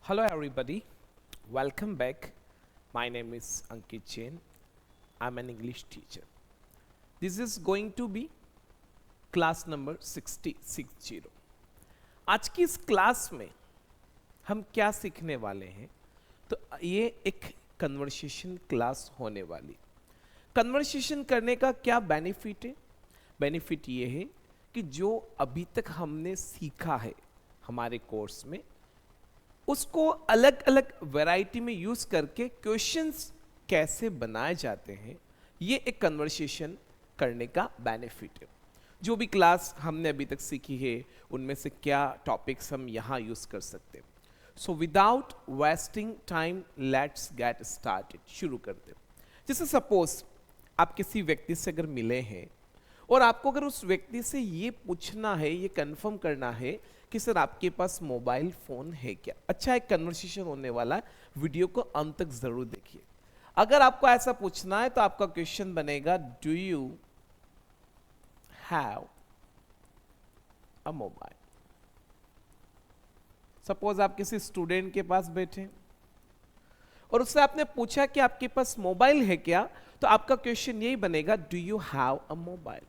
Hello, everybody. Welcome back. My name is Ankit Jain. I'm an English teacher. This is going to be class number 60. आज की इस class में हम क्या सीखने वाले हैं? तो ये एक कन्वर्सेशन क्लास होने वाली। कन्वर्सेशन करने का क्या बेनिफिट है? बेनिफिट ये है कि जो अभी तक हमने सीखा है हमारे कोर्स में, उसको अलग अलग वैरायटी में यूज करके क्वेश्चंस कैसे बनाए जाते हैं, ये एक कन्वर्सेशन करने का बेनिफिट है। जो भी क्लास हमने अभी तक सीखी है उनमें से क्या टॉपिक्स हम यहाँ यूज कर सकते हैं। So without wasting time let's get started. शुरू करते हैं। जैसे सपोज आप किसी व्यक्ति से अगर मिले हैं और आपको अगर उस व्यक्ति से ये पूछना है, ये कंफर्म करना है कि सर आपके पास मोबाइल फोन है क्या। अच्छा, एक कन्वर्सेशन होने वाला है, वीडियो को अंत तक जरूर देखिए। अगर आपको ऐसा पूछना है तो आपका क्वेश्चन बनेगा, do you have a mobile. Suppose आप किसी स्टूडेंट के पास बैठे और उससे आपने पूछा कि आपके पास मोबाइल है क्या, तो आपका क्वेश्चन यही बनेगा, do you have a mobile.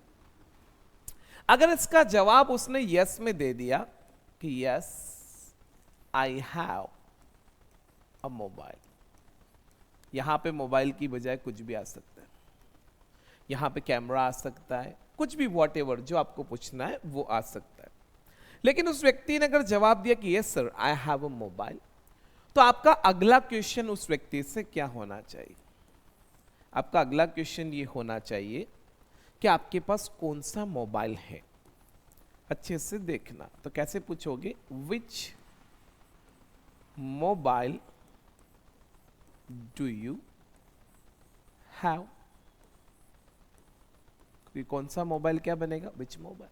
अगर इसका जवाब उसने यस में दे दिया कि yes I have a mobile, यहां पे मोबाइल की बजाय कुछ भी आ सकता है, यहां पे कैमरा आ सकता है, कुछ भी वॉटएवर जो आपको पूछना है वो आ सकता है। लेकिन उस व्यक्ति ने अगर जवाब दिया कि yes sir I have a mobile, तो आपका अगला क्वेश्चन उस व्यक्ति से क्या होना चाहिए? आपका अगला क्वेश्चन ये होना चाहिए कि आपके पास कौन सा मोबाइल है। अच्छे से देखना। तो कैसे पूछोगे? विच मोबाइल डू यू हैव। कौन सा मोबाइल क्या बनेगा? विच मोबाइल।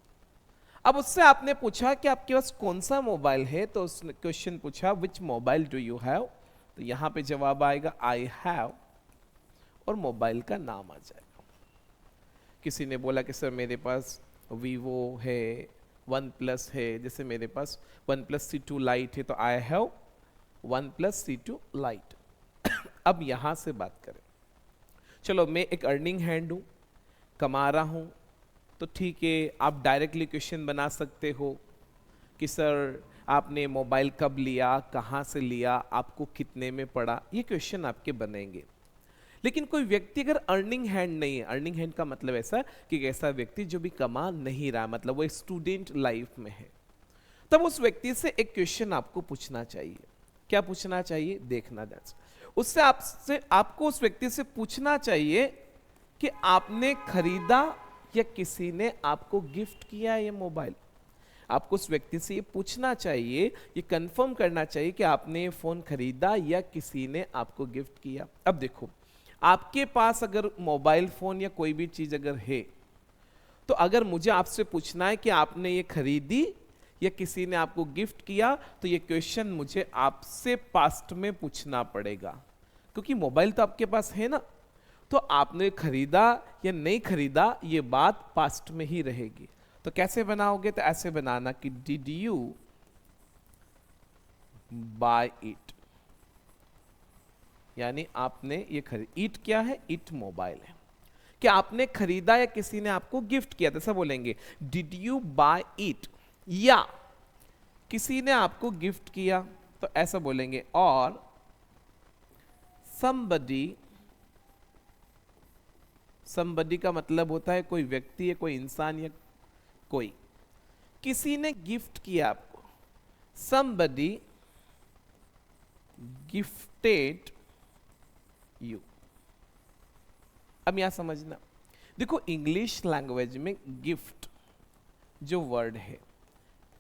अब उससे आपने पूछा कि आपके पास कौन सा मोबाइल है, तो उसने क्वेश्चन पूछा विच मोबाइल डू यू हैव, तो यहां पे जवाब आएगा आई हैव और मोबाइल का नाम आ जाएगा। किसी ने बोला कि सर मेरे पास वीवो है, वन प्लस है, जैसे मेरे पास वन प्लस C2 लाइट है, तो I have one plus C2 light. अब यहां से बात करें, चलो मैं एक अर्निंग हैंड हूं, कमा रहा हूं, तो ठीक है, आप डायरेक्टली क्वेश्चन बना सकते हो कि सर आपने मोबाइल कब लिया, कहां से लिया, आपको कितने में पड़ा, ये क्वेश्चन आपके बनेंगे। लेकिन कोई व्यक्ति अगर अर्निंग हैंड नहीं है, अर्निंग हैंड का मतलब ऐसा कि एक ऐसा व्यक्ति जो भी कमा नहीं रहा, मतलब वो स्टूडेंट लाइफ में है, तब उस व्यक्ति से एक क्वेश्चन आपको पूछना चाहिए। क्या पूछना चाहिए? देखना। उससे आपको उस व्यक्ति से पूछना चाहिए कि आपने खरीदा या किसी ने आपको गिफ्ट किया ये मोबाइल। आपको उस व्यक्ति से ये पूछना चाहिए, ये कंफर्म करना चाहिए कि आपने ये फोन खरीदा या किसी ने आपको गिफ्ट किया। अब देखो, आपके पास अगर मोबाइल फोन या कोई भी चीज अगर है, तो अगर मुझे आपसे पूछना है कि आपने ये खरीदी या किसी ने आपको गिफ्ट किया, तो ये क्वेश्चन मुझे आपसे पास्ट में पूछना पड़ेगा, क्योंकि मोबाइल तो आपके पास है ना। तो आपने खरीदा या नहीं खरीदा, ये बात पास्ट में ही रहेगी। तो कैसे बनाओगे? तो ऐसे बनाना कि डिड यू बाय इट, यानी आपने ये खरीद। इट क्या है? इट मोबाइल है। कि आपने खरीदा या किसी ने आपको गिफ्ट किया, तो ऐसा बोलेंगे डिड यू बाय इट, या किसी ने आपको गिफ्ट किया तो ऐसा बोलेंगे, और somebody का मतलब होता है कोई व्यक्ति है, कोई इंसान या कोई, किसी ने गिफ्ट किया आपको, somebody गिफ्टेड यू। अब यहां समझना, देखो इंग्लिश लैंग्वेज में गिफ्ट जो वर्ड है,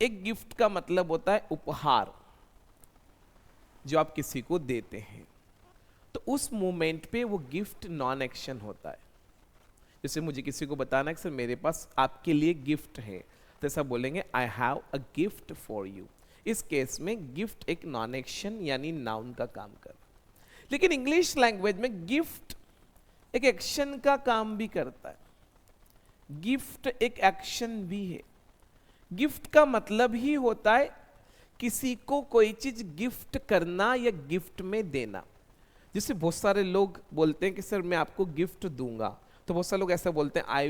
एक गिफ्ट का मतलब होता है उपहार, जो आप किसी को देते हैं। तो उस मोमेंट पे वो गिफ्ट नॉन एक्शन होता है। जैसे मुझे किसी को बताना है कि सर मेरे पास आपके लिए गिफ्ट है, तो ऐसा बोलेंगे I have a gift for you. इस केस में गिफ्ट एक नॉन एक्शन यानी नाउन का काम कर। लेकिन इंग्लिश लैंग्वेज में गिफ्ट एक एक्शन का काम भी करता है। गिफ्ट एक एक्शन भी है। गिफ्ट का मतलब ही होता है किसी को कोई चीज गिफ्ट करना या गिफ्ट में देना। जैसे बहुत सारे लोग बोलते हैं कि सर मैं आपको गिफ्ट दूंगा, तो बहुत सारे लोग ऐसा बोलते हैं I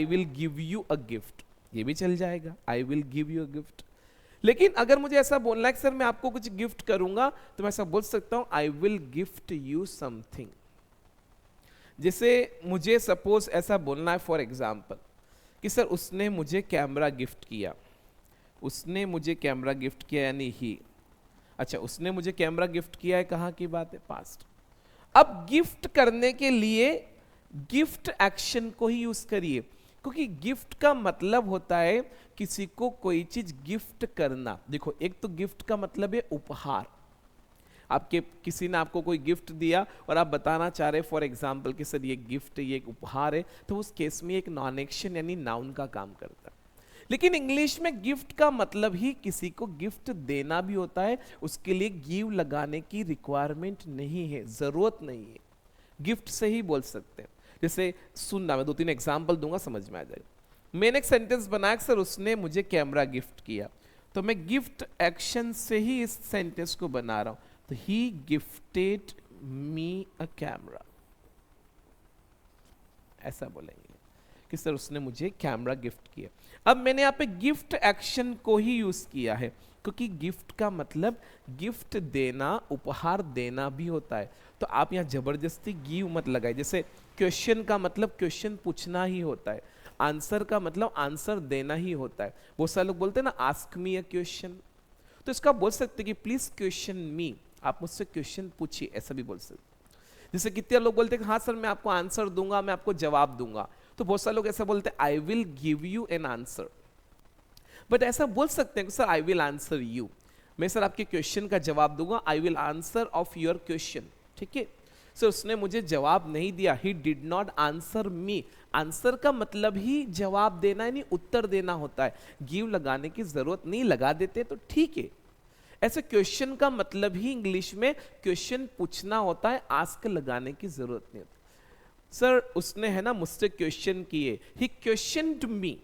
will give you a gift, ये भी चल जाएगा, I will give you a gift. लेकिन अगर मुझे ऐसा बोलना है कि सर मैं आपको कुछ गिफ्ट करूंगा, तो मैं ऐसा बोल सकता हूं I will gift you something. जैसे मुझे सपोज ऐसा बोलना है फॉर एग्जाम्पल कि सर उसने मुझे कैमरा गिफ्ट किया, उसने मुझे कैमरा गिफ्ट किया यानी ही, अच्छा उसने मुझे कैमरा गिफ्ट किया है, कहाँ की बात है, पास्ट। अब गिफ्ट करने के लिए गिफ्ट एक्शन को ही यूज करिए, क्योंकि गिफ्ट का मतलब होता है किसी को कोई चीज गिफ्ट करना। देखो एक तो गिफ्ट का मतलब है उपहार, आपके किसी ने आपको कोई गिफ्ट दिया और आप बताना चाह रहे फॉर एग्जाम्पल कि सर ये गिफ्ट, ये एक उपहार है, तो उस केस में एक नॉन एक्शन यानी नाउन का काम करता है। लेकिन इंग्लिश में गिफ्ट का मतलब ही किसी को गिफ्ट देना भी होता है, उसके लिए गिव लगाने की रिक्वायरमेंट नहीं है, जरूरत नहीं है, गिफ्ट से ही बोल सकते हैं। जैसे सुनना, मैं 2-3 एग्जाम्पल दूंगा, समझ में आ जाएगा। मैंने एक सेंटेंस बनाया सर उसने मुझे कैमरा गिफ्ट किया, तो मैं गिफ्ट एक्शन से ही इस सेंटेंस को बना रहा हूं, तो ही गिफ्टेड मी अ कैमरा, ऐसा बोलेंगे कि सर उसने मुझे कैमरा गिफ्ट किया। अब मैंने यहाँ पे गिफ्ट एक्शन को ही यूज किया है, क्योंकि गिफ्ट का मतलब गिफ्ट देना, उपहार देना भी होता है, तो आप यहाँ जबरदस्ती गिव मत लगाए। जैसे क्वेश्चन का मतलब क्वेश्चन पूछना ही होता है, आंसर का मतलब आंसर देना ही होता है। बहुत सारे लोग बोलते हैं ना आस्क मी अ क्वेश्चन, तो इसका बोल सकते कि प्लीज क्वेश्चन मी, आप मुझसे क्वेश्चन पूछिए, ऐसा भी बोल सकते। जैसे कितने लोग बोलते हैं हाँ सर मैं आपको आंसर दूंगा, मैं आपको जवाब दूंगा, तो बहुत सारे लोग ऐसा बोलते हैं I will give you an answer, but ऐसा बोल सकते हैं कि sir I will answer you, मैं सर आपके क्वेश्चन का जवाब दूंगा, I will answer of your question, ठीक है। सर उसने मुझे जवाब नहीं दिया, he did not answer me, answer का मतलब ही जवाब देना यानी उत्तर देना होता है, गिव लगाने की जरूरत नहीं, लगा देते तो ठीक है। ऐसे क्वेश्चन का मतलब ही इंग्लिश में क्वेश्चन पूछना होता है, आस्क लगाने की जरूरत नहीं होती। सर उसने है ना मुझसे क्वेश्चन किए, ही क्वेश्चनड मी,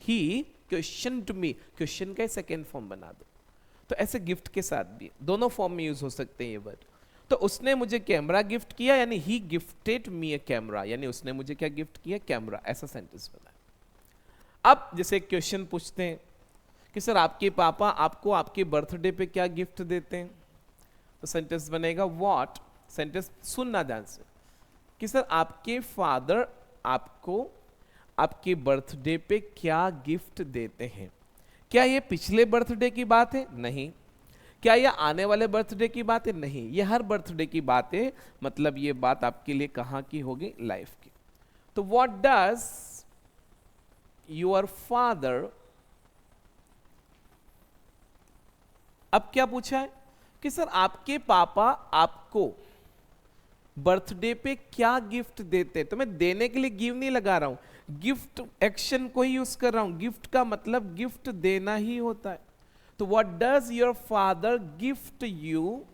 ही क्वेश्चनड मी, क्वेश्चन का सेकेंड फॉर्म बना दो। तो ऐसे गिफ्ट के साथ भी दोनों फॉर्म में यूज हो सकते हैं ये वर्ड। तो उसने मुझे कैमरा गिफ्ट किया यानी ही गिफ्टेड मी अ कैमरा, यानी उसने मुझे क्या गिफ्ट किया, कैमरा, ऐसा सेंटेंस बना। अब जैसे क्वेश्चन पूछते हैं कि सर आपके पापा आपको आपके बर्थडे पे क्या गिफ्ट देते हैं, तो सेंटेंस बनेगा व्हाट, सेंटेंस सुनना ध्यान से, कि सर आपके फादर आपको आपके बर्थडे पे क्या गिफ्ट देते हैं। क्या ये पिछले बर्थडे की बात है, नहीं। क्या ये आने वाले बर्थडे की बात है, नहीं, ये हर बर्थडे की बात है, मतलब ये बात आपके लिए कहां की होगी, लाइफ की। तो व्हाट डज योर फादर, अब क्या पूछा है कि सर आपके पापा आपको बर्थडे पे क्या गिफ्ट देते, तो मैं देने के लिए गिव नहीं लगा रहा हूं, गिफ्ट एक्शन को ही यूज कर रहा हूं, गिफ्ट का मतलब गिफ्ट देना ही होता है। तो what does your father gift you,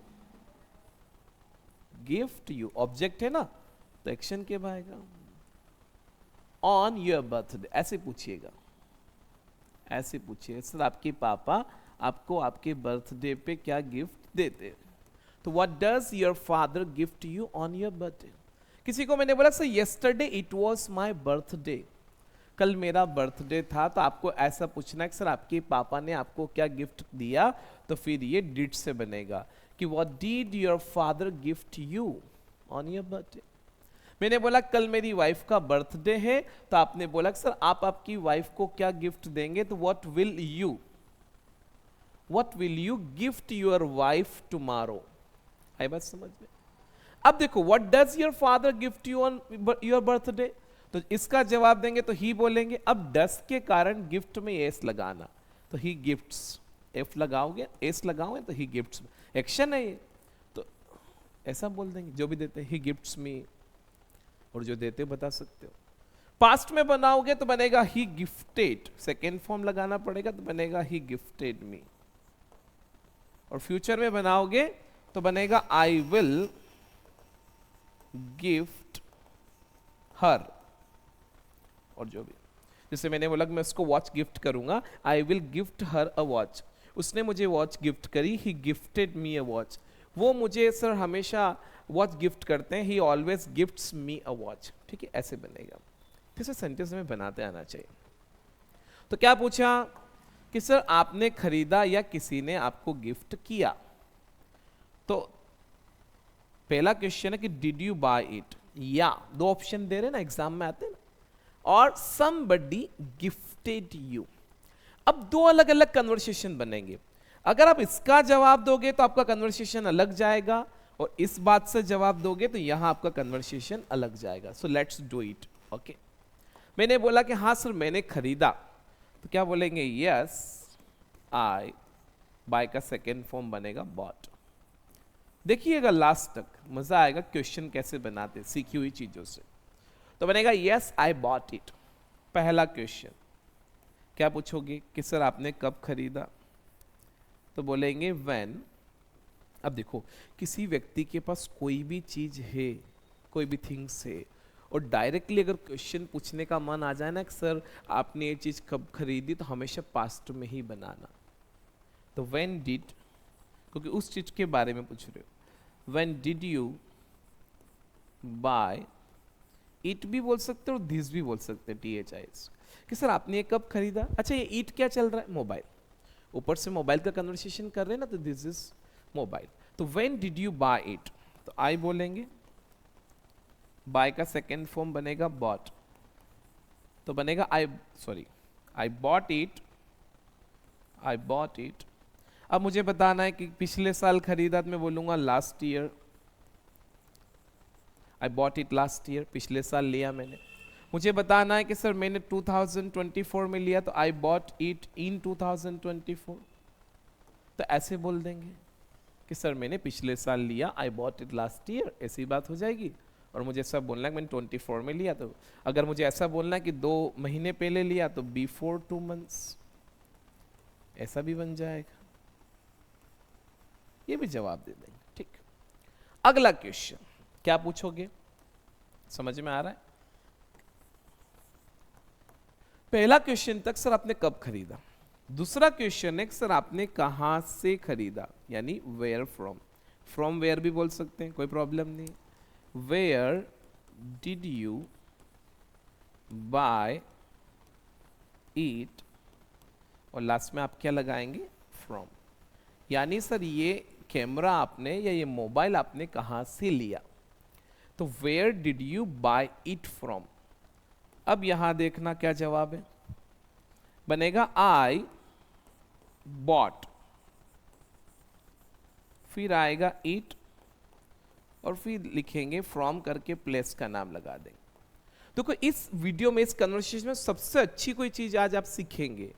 gift you object है ना, तो एक्शन के आएगा, ऑन योर बर्थडे, ऐसे पूछिएगा, ऐसे पूछिए सर आपके पापा आपको आपके बर्थडे पे क्या गिफ्ट देते। तो what does your father gift you on your birthday. किसी को मैंने बोला sir yesterday it was my birthday, कल मेरा बर्थडे था, तो आपको ऐसा पूछना है कि सर आपके पापा ने आपको क्या गिफ्ट दिया, तो फिर ये डिड से बनेगा कि what did your father gift you on your birthday. मैंने बोला कल मेरी वाइफ का बर्थडे है, तो आपने बोला कि सर आप आपकी वाइफ को क्या गिफ्ट देंगे, तो what will you gift your wife tomorrow. आई बात समझ में। अब देखो what does your father gift you on your birthday, तो इसका जवाब देंगे तो ही बोलेंगे। अब डस के कारण गिफ्ट में एस लगाना, तो ही गिफ्ट्स, एफ लगाओगे एस लगाओगे तो ही गिफ्ट्स, एक्शन है ये, तो ऐसा बोल देंगे जो भी देते हैं, ही गिफ्ट्स मी, और जो देते बता सकते हो। पास्ट में बनाओगे तो बनेगा ही गिफ्टेड, सेकेंड फॉर्म लगाना पड़ेगा तो बनेगा ही गिफ्टेड मी, और फ्यूचर में बनाओगे तो बनेगा आई विल गिफ्ट हर, और जो भी, जैसे मैंने बोला कि मैं उसको वॉच गिफ्ट करूंगा, I will gift her a watch, उसने मुझे वॉच गिफ्ट करी, ही गिफ्टेड मी अ वॉच। वो मुझे सर हमेशा वॉच गिफ्ट करते हैं, ही always gifts me a watch. ठीक है, ऐसे बनेगा। फिर से सेंटेंस में बनाते आना चाहिए। तो क्या पूछा कि सर आपने खरीदा या किसी ने आपको गिफ्ट किया। तो पहला क्वेश्चन है कि डिड यू बाय इट, या दो ऑप्शन दे रहे ना, एग्जाम में आते हैं ना, और समबडी गिफ्टेड यू। अब दो अलग अलग कन्वर्सेशन बनेंगे। अगर आप इसका जवाब दोगे तो आपका कन्वर्सेशन अलग जाएगा, और इस बात से जवाब दोगे तो यहां आपका कन्वर्सेशन अलग जाएगा। So let's do it. Okay, मैंने बोला कि हाँ सर मैंने खरीदा, तो क्या बोलेंगे, यस आई, बाय का सेकेंड फॉर्म बनेगा बॉट। देखिएगा लास्ट तक, मजा आएगा क्वेश्चन कैसे बनाते सीखी हुई चीजों से। तो बनेगा यस आई बॉट इट। पहला क्वेश्चन क्या पूछोगे कि सर आपने कब खरीदा, तो बोलेंगे व्हेन। अब देखो, किसी व्यक्ति के पास कोई भी चीज है, कोई भी थिंग्स है, और डायरेक्टली अगर क्वेश्चन पूछने का मन आ जाए ना कि सर आपने ये चीज कब खरीदी, तो हमेशा पास्ट में ही बनाना। तो व्हेन डिड, क्योंकि उस चीज के बारे में पूछ रहे हो। When did you buy it भी बोल सकते हो और दिस भी बोल सकते हैं, THIS, कि सर आपने ये कब खरीदा। अच्छा, ये ईट क्या चल रहा है, मोबाइल, ऊपर से मोबाइल का कन्वर्सेशन कर रहे हैं ना, तो दिस इज मोबाइल। तो when did you buy it, तो आई बोलेंगे, बाय का सेकेंड फॉर्म बनेगा बॉट, तो बनेगा I bought it, I bought it. अब मुझे बताना है कि पिछले साल खरीदा, तो मैं बोलूंगा last year, I bought it last year, पिछले साल लिया मैंने। मुझे बताना है कि सर मैंने 2024 में लिया, तो आई बॉट इट इन 2024, तो ऐसे बोल देंगे कि सर मैंने पिछले साल लिया, I bought it last year, ऐसी बात हो जाएगी। और मुझे ऐसा बोलना है कि मैंने 24 में लिया, तो अगर मुझे ऐसा बोलना है कि 2 महीने पहले लिया, तो बिफोर 2 मंथ्स, ऐसा भी बन जाएगा, ये भी जवाब दे देंगे। ठीक, अगला क्वेश्चन क्या पूछोगे, समझ में आ रहा है। पहला क्वेश्चन तक सर आपने कब खरीदा, दूसरा क्वेश्चन है सर आपने कहां से खरीदा, यानी वेयर फ्रॉम। फ्रॉम वेयर भी बोल सकते हैं, कोई प्रॉब्लम नहीं। Where did you buy it, और लास्ट में आप क्या लगाएंगे, फ्रॉम। यानी सर ये कैमरा आपने या ये मोबाइल आपने कहां से लिया, तो where did you buy it from. अब यहां देखना क्या जवाब है, बनेगा आई बॉट, फिर आएगा इट, और फिर लिखेंगे फ्रॉम करके प्लेस का नाम लगा देंगे। देखो इस वीडियो में, इस कन्वर्सेशन में सबसे अच्छी कोई चीज आज आप सीखेंगे,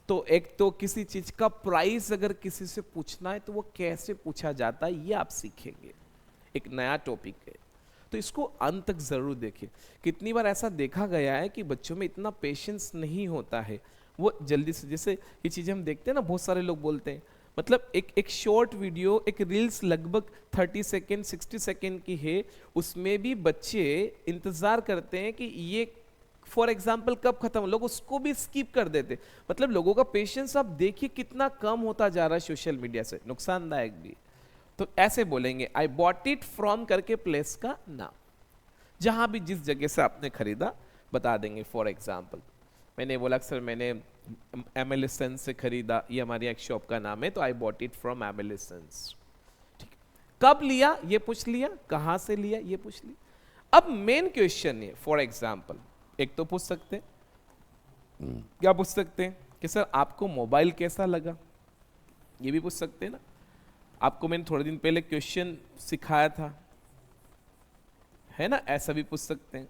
तो एक तो किसी चीज का प्राइस अगर किसी से पूछना है तो वो कैसे पूछा जाता है, ये आप सीखेंगे। एक नया टॉपिक है, तो इसको अंत तक जरूर देखिए। कितनी बार ऐसा देखा गया है कि बच्चों में इतना पेशेंस नहीं होता है, वो जल्दी से, जैसे ये चीजें हम देखते हैं ना, बहुत सारे लोग बोलते हैं, मतलब एक शॉर्ट वीडियो, एक रील्स लगभग 30 सेकेंड 60 सेकेंड की है, उसमें भी बच्चे इंतजार करते हैं कि ये फॉर एग्जाम्पल कब खत्म, लोग उसको भी स्किप कर देते। मतलब लोगों का पेशेंस आप देखिए कितना कम होता जा रहा है सोशल मीडिया से, नुकसानदायक भी। तो ऐसे बोलेंगे आई बॉट इट फ्रॉम करके प्लेस का नाम, जहां भी जिस जगह से आपने खरीदा बता देंगे। फॉर एग्जाम्पल मैंने बोला सर मैंने एमएलएसेंस से खरीदा, ये हमारी एक शॉप का नाम है, तो आई बॉट इट फ्रॉम एमएलएसेंस। ठीक, कब लिया ये पूछ लिया, कहां से लिया ये पूछ लिया। अब मेन क्वेश्चन है, फॉर एग्जाम्पल एक तो पूछ सकते हैं, क्या पूछ सकते हैं कि सर आपको मोबाइल कैसा लगा, ये भी पूछ सकते हैं ना। आपको मैंने थोड़े दिन पहले क्वेश्चन सिखाया था, है ना, ऐसा भी पूछ सकते हैं।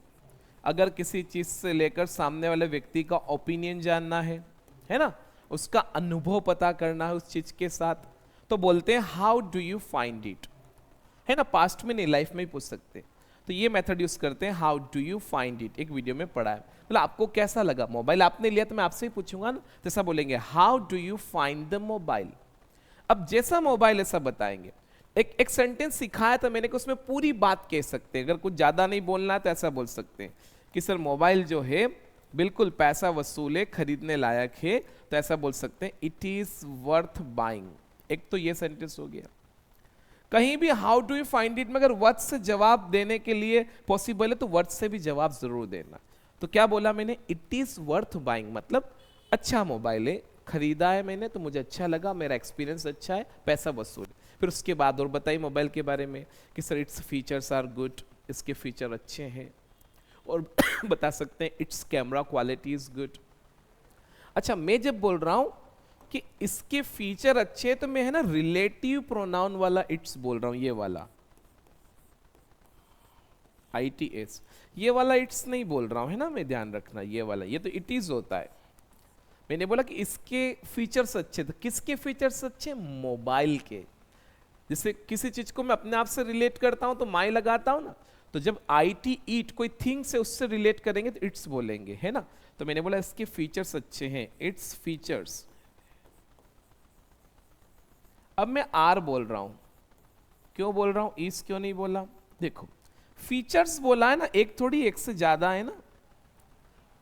अगर किसी चीज से लेकर सामने वाले व्यक्ति का ओपिनियन जानना है ना, उसका अनुभव पता करना है उस चीज के साथ, तो बोलते हैं how do you find it, है ना, पास्ट में नहीं लाइफ में ही पूछ सकते हैं। तो ये मेथड यूज करते हैं, how do you find it, एक वीडियो में पढ़ा है। मतलब आपको कैसा लगा, मोबाइल आपने लिया, तो मैं आपसे ही पूछूंगा ना, जैसा बोलेंगे how do you find the mobile. अब जैसा मोबाइल ऐसा बताएंगे। एक सेंटेंस सिखाया था मैंने कि उसमें पूरी बात कह सकते हैं, अगर कुछ ज्यादा नहीं बोलना है तो ऐसा बोल सकते हैं कि सर मोबाइल जो है बिल्कुल पैसा वसूल है, खरीदने लायक है, तो ऐसा बोल सकते हैं इट इज वर्थ बाइंग। एक तो ये सेंटेंस हो गया। कहीं भी how do you find it में अगर वर्ड से जवाब देने के लिए पॉसिबल है तो वर्ड से भी जवाब जरूर देना। तो क्या बोला मैंने, इट इज वर्थ बाइंग, मतलब अच्छा मोबाइल है, खरीदा है मैंने तो मुझे अच्छा लगा, मेरा एक्सपीरियंस अच्छा है, पैसा वसूल। फिर उसके बाद और बताइए मोबाइल के बारे में कि sir its features are good, इसके फीचर अच्छे हैं, और बता सकते हैं its camera quality is good. अच्छा मैं जब बोल रहा हूं कि इसके फीचर अच्छे हैं तो मैं है ना रिलेटिव प्रोनाउन वाला इट्स बोल रहा हूं, ये वाला ITS, ये वाला इट्स नहीं बोल रहा हूं, है ना, मैं ध्यान रखना ये वाला, ये तो इट इज होता है। मैंने बोला कि इसके फीचर्स अच्छे, तो किसके फीचर्स अच्छे, मोबाइल के। जैसे किसी चीज को मैं अपने आप से रिलेट करता हूं तो माई लगाता हूं ना, तो जब IT ईट कोई थिंग से उससे रिलेट करेंगे तो इट्स बोलेंगे, है ना। तो मैंने बोला इसके फीचर्स अच्छे हैं, इट्स फीचर्स। अब मैं आर बोल रहा हूं, क्यों बोल रहा हूं, इस क्यों नहीं बोला, देखो फीचर्स बोला है ना, एक थोड़ी एक से ज्यादा है ना,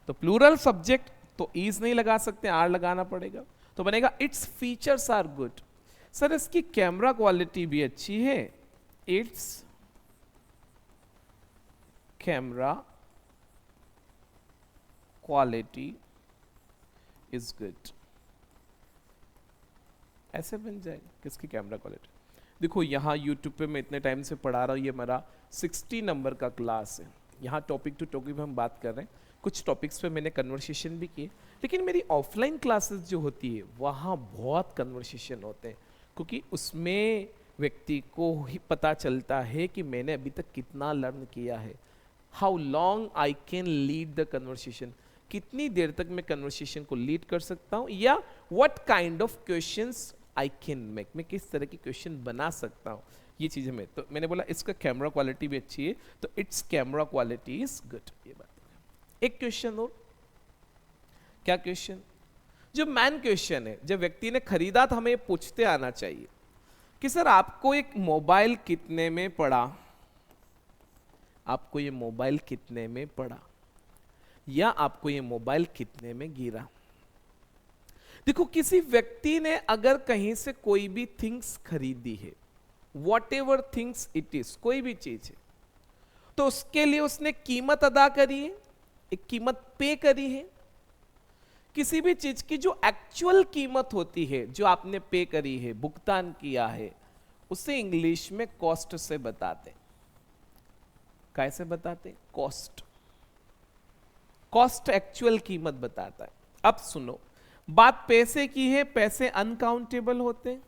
तो प्लूरल सब्जेक्ट तो इज नहीं लगा सकते, आर लगाना पड़ेगा, तो बनेगा its features are good. Sir इसकी कैमरा क्वालिटी भी अच्छी है, its camera quality is good, ऐसे बन जाएगा किसकी कैमरा क्वालिटी। देखो यहाँ यूट्यूब पे मैं इतने टाइम से पढ़ा रहा हूँ, ये मेरा 60 नंबर का क्लास है, यहाँ टॉपिक टू टॉपिक में हम बात कर रहे हैं, कुछ टॉपिक्स पे मैंने कन्वर्सेशन भी किए, लेकिन मेरी ऑफलाइन क्लासेस जो होती है वहाँ बहुत कन्वर्सेशन होते हैं, क्योंकि उसमें व्यक्ति को ही पता चलता है कि मैंने अभी तक कितना लर्न किया है, how long I can lead the conversation, कितनी देर तक मैं कन्वर्सेशन को लीड कर सकता हूँ, या what kind of questions I can make, मैं किस तरह की क्वेश्चन बना सकता हूँ, ये चीज़ हमें। तो मैंने बोला इसका कैमरा क्वालिटी भी अच्छी है, तो it's camera quality is good, ये बात। एक क्वेश्चन और, क्या क्वेश्चन, जो मैन क्वेश्चन है, जब व्यक्ति ने खरीदा तो हमें पूछते आना चाहिए कि सर आपको एक मोबाइल कितने में पड़ा, आपको ये मोबाइल कितने में पड़ा, या आपको ये मोबाइल कितने में गिरा। देखो किसी व्यक्ति ने अगर कहीं से कोई भी थिंग्स खरीदी है, what ever things it is, कोई भी चीज है, तो उसके लिए उसने कीमत अदा करी है, एक कीमत पे करी है। किसी भी चीज की जो एक्चुअल कीमत होती है, जो आपने पे करी है, भुगतान किया है, उसे इंग्लिश में कॉस्ट से बताते। कैसे बताते, कॉस्ट, कॉस्ट एक्चुअल कीमत बताता है। अब सुनो, बात पैसे की है, पैसे अनकाउंटेबल होते हैं,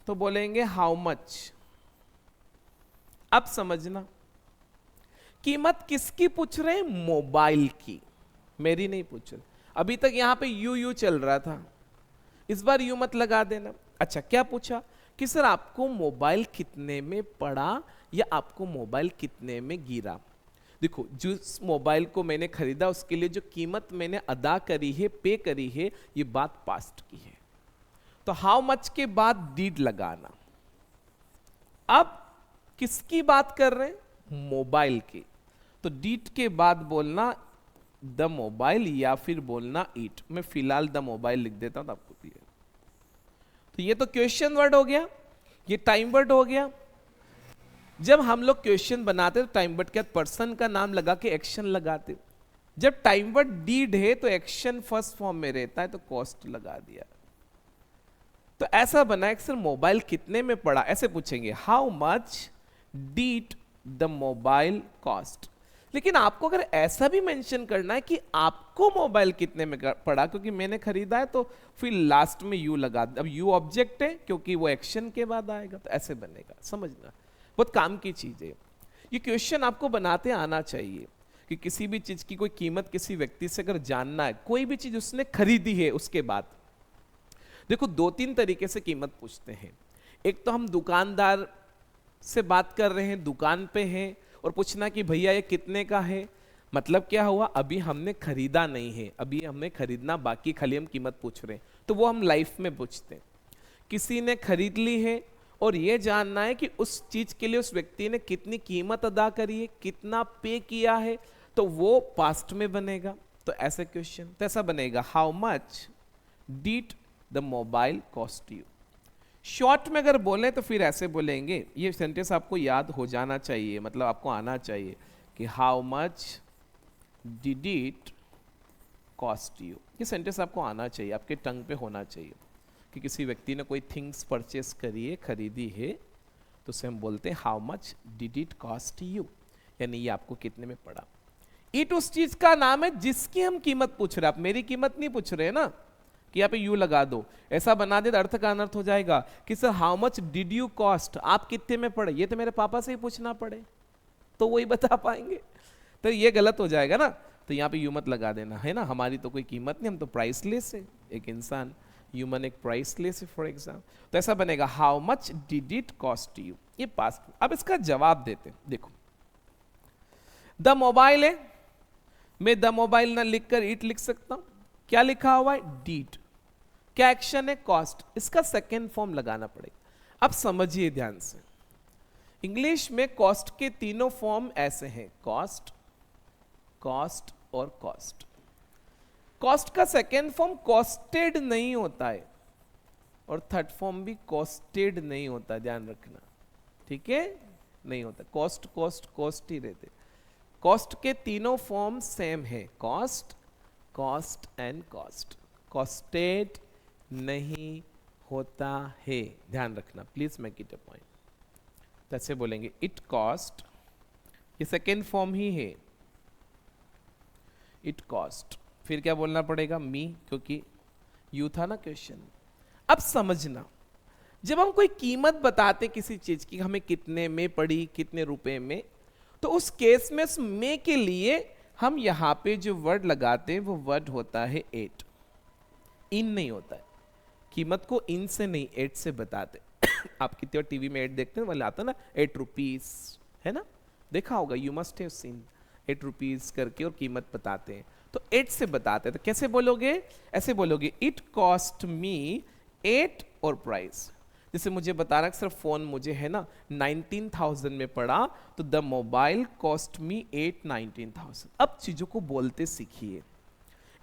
तो बोलेंगे हाउ मच। अब समझना, कीमत किसकी पूछ रहे हैं, मोबाइल की, मेरी नहीं पूछ रहे। अभी तक यहां पे यू चल रहा था, इस बार यू मत लगा देना। अच्छा क्या पूछा कि सर आपको मोबाइल कितने में पड़ा, या आपको मोबाइल कितने में गिरा। देखो जिस मोबाइल को मैंने खरीदा उसके लिए जो कीमत मैंने अदा करी है, पे करी है, ये बात पास्ट की है, तो हाउ मच के बाद डीड लगाना। अब किसकी बात कर रहे हैं, मोबाइल की, तो डीड के बाद बोलना द मोबाइल या फिर बोलना इट। मैं फिलहाल द मोबाइल लिख देता हूं तो आपको क्लियर। तो ये तो क्वेश्चन वर्ड हो गया, ये टाइम वर्ड हो गया। जब हम लोग क्वेश्चन बनाते तो टाइम वर्ड के बाद पर्सन का नाम लगा के एक्शन लगाते। जब टाइम वर्ड डीड है तो एक्शन फर्स्ट फॉर्म में रहता है, तो कॉस्ट लगा दिया। तो ऐसा बना है कि सर मोबाइल कितने में पड़ा, ऐसे पूछेंगे how much did the mobile cost. लेकिन आपको अगर ऐसा भी मेंशन करना है कि आपको मोबाइल कितने में पड़ा, क्योंकि मैंने खरीदा है, तो फिर लास्ट में यू लगा। अब यू ऑब्जेक्ट है क्योंकि वो एक्शन के बाद आएगा, तो ऐसे बनेगा। समझना बहुत काम की चीज है ये। क्वेश्चन आपको बनाते आना चाहिए कि किसी भी चीज की कोई कीमत किसी व्यक्ति से अगर जानना है, कोई भी चीज उसने खरीदी है, उसके बाद देखो 2-3 तरीके से कीमत पूछते हैं। एक तो हम दुकानदार से बात कर रहे हैं, दुकान पे हैं, और पूछना कि भैया ये कितने का है, मतलब क्या हुआ, अभी हमने खरीदा नहीं है, अभी हमें खरीदना बाकी, खाली हम कीमत पूछ रहे हैं, तो वो हम लाइफ में पूछते हैं। किसी ने खरीद ली है और ये जानना है कि उस चीज के लिए उस व्यक्ति ने कितनी कीमत अदा करी है, कितना पे किया है, तो वो पास्ट में बनेगा। तो ऐसे क्वेश्चन तो ऐसा बनेगा, how much did the mobile cost you. Short में अगर बोले तो फिर ऐसे बोलेंगे, ये सेंटेंस आपको याद हो जाना चाहिए, मतलब आपको आना चाहिए कि how much did it cost you. ये सेंटेंस आपको आना चाहिए, आपके टंग पे होना चाहिए कि किसी व्यक्ति ने कोई थिंग्स परचेस करी है, खरीदी है, तो उसे हम बोलते हैं how much did it cost you, यानी ये आपको कितने में पड़ा। इट उस चीज का नाम है जिसकी हम कीमत पूछ रहे हैं, आप मेरी कीमत नहीं पूछ रहे ना कि यहाँ पे यू लगा दो, ऐसा बना दे तो अर्थ का अनर्थ हो जाएगा कि sir how much did you cost, आप कितने में पड़े, ये तो मेरे पापा से ही पूछना पड़े तो वही बता पाएंगे, तो ये गलत हो जाएगा ना। तो यहाँ पे यू मत लगा देना, है ना, हमारी तो कोई कीमत नहीं, हम तो प्राइसलेस है, एक इंसान ह्यूमन एक प्राइसलेस है फॉर एग्जाम्पल। तो ऐसा बनेगा how much did it cost you, ये पास्ट। अब इसका जवाब देते हैं, देखो द मोबाइल है, मैं द मोबाइल ना लिखकर इट लिख सकता हूं, क्या लिखा हुआ है डीड, क्या एक्शन है कॉस्ट, इसका सेकेंड फॉर्म लगाना पड़ेगा। अब समझिए ध्यान से, इंग्लिश में कॉस्ट के तीनों फॉर्म ऐसे हैं, कॉस्ट, कॉस्ट और कॉस्ट। कॉस्ट का सेकेंड फॉर्म कॉस्टेड नहीं होता है और थर्ड फॉर्म भी कॉस्टेड नहीं होता, ध्यान रखना, ठीक है, नहीं होता, कॉस्ट कॉस्ट कॉस्ट ही रहते। कॉस्ट के तीनों फॉर्म सेम है, cost, cost and cost, costed नहीं होता है, ध्यान रखना, please make it a point. कैसे बोलेंगे इट कॉस्ट, ये सेकेंड फॉर्म ही है, इट कॉस्ट, फिर क्या बोलना पड़ेगा मी, क्योंकि यू था ना क्वेश्चन। अब समझना, जब हम कोई कीमत बताते किसी चीज की, हमें कितने में पड़ी, कितने रुपए में, तो उस केस में उस में के लिए हम यहां पे जो वर्ड लगाते हैं वो वर्ड होता है एट, इन नहीं होता है। कीमत को इन से नहीं एट से बताते। आप कितने बार टीवी में एट देखते हैं, वाले आता ना 8 रुपीज, है ना, देखा होगा, you must have seen, 8 rupees करके और कीमत बताते हैं, तो 8 से बताते हैं। तो कैसे बोलोगे, ऐसे बोलोगे इट कॉस्ट मी 8 और प्राइस। जैसे मुझे बता रहा है सर फोन मुझे है ना 19,000 में पड़ा, तो द मोबाइल कॉस्ट मी 19,000। अब चीजों को बोलते सीखिए,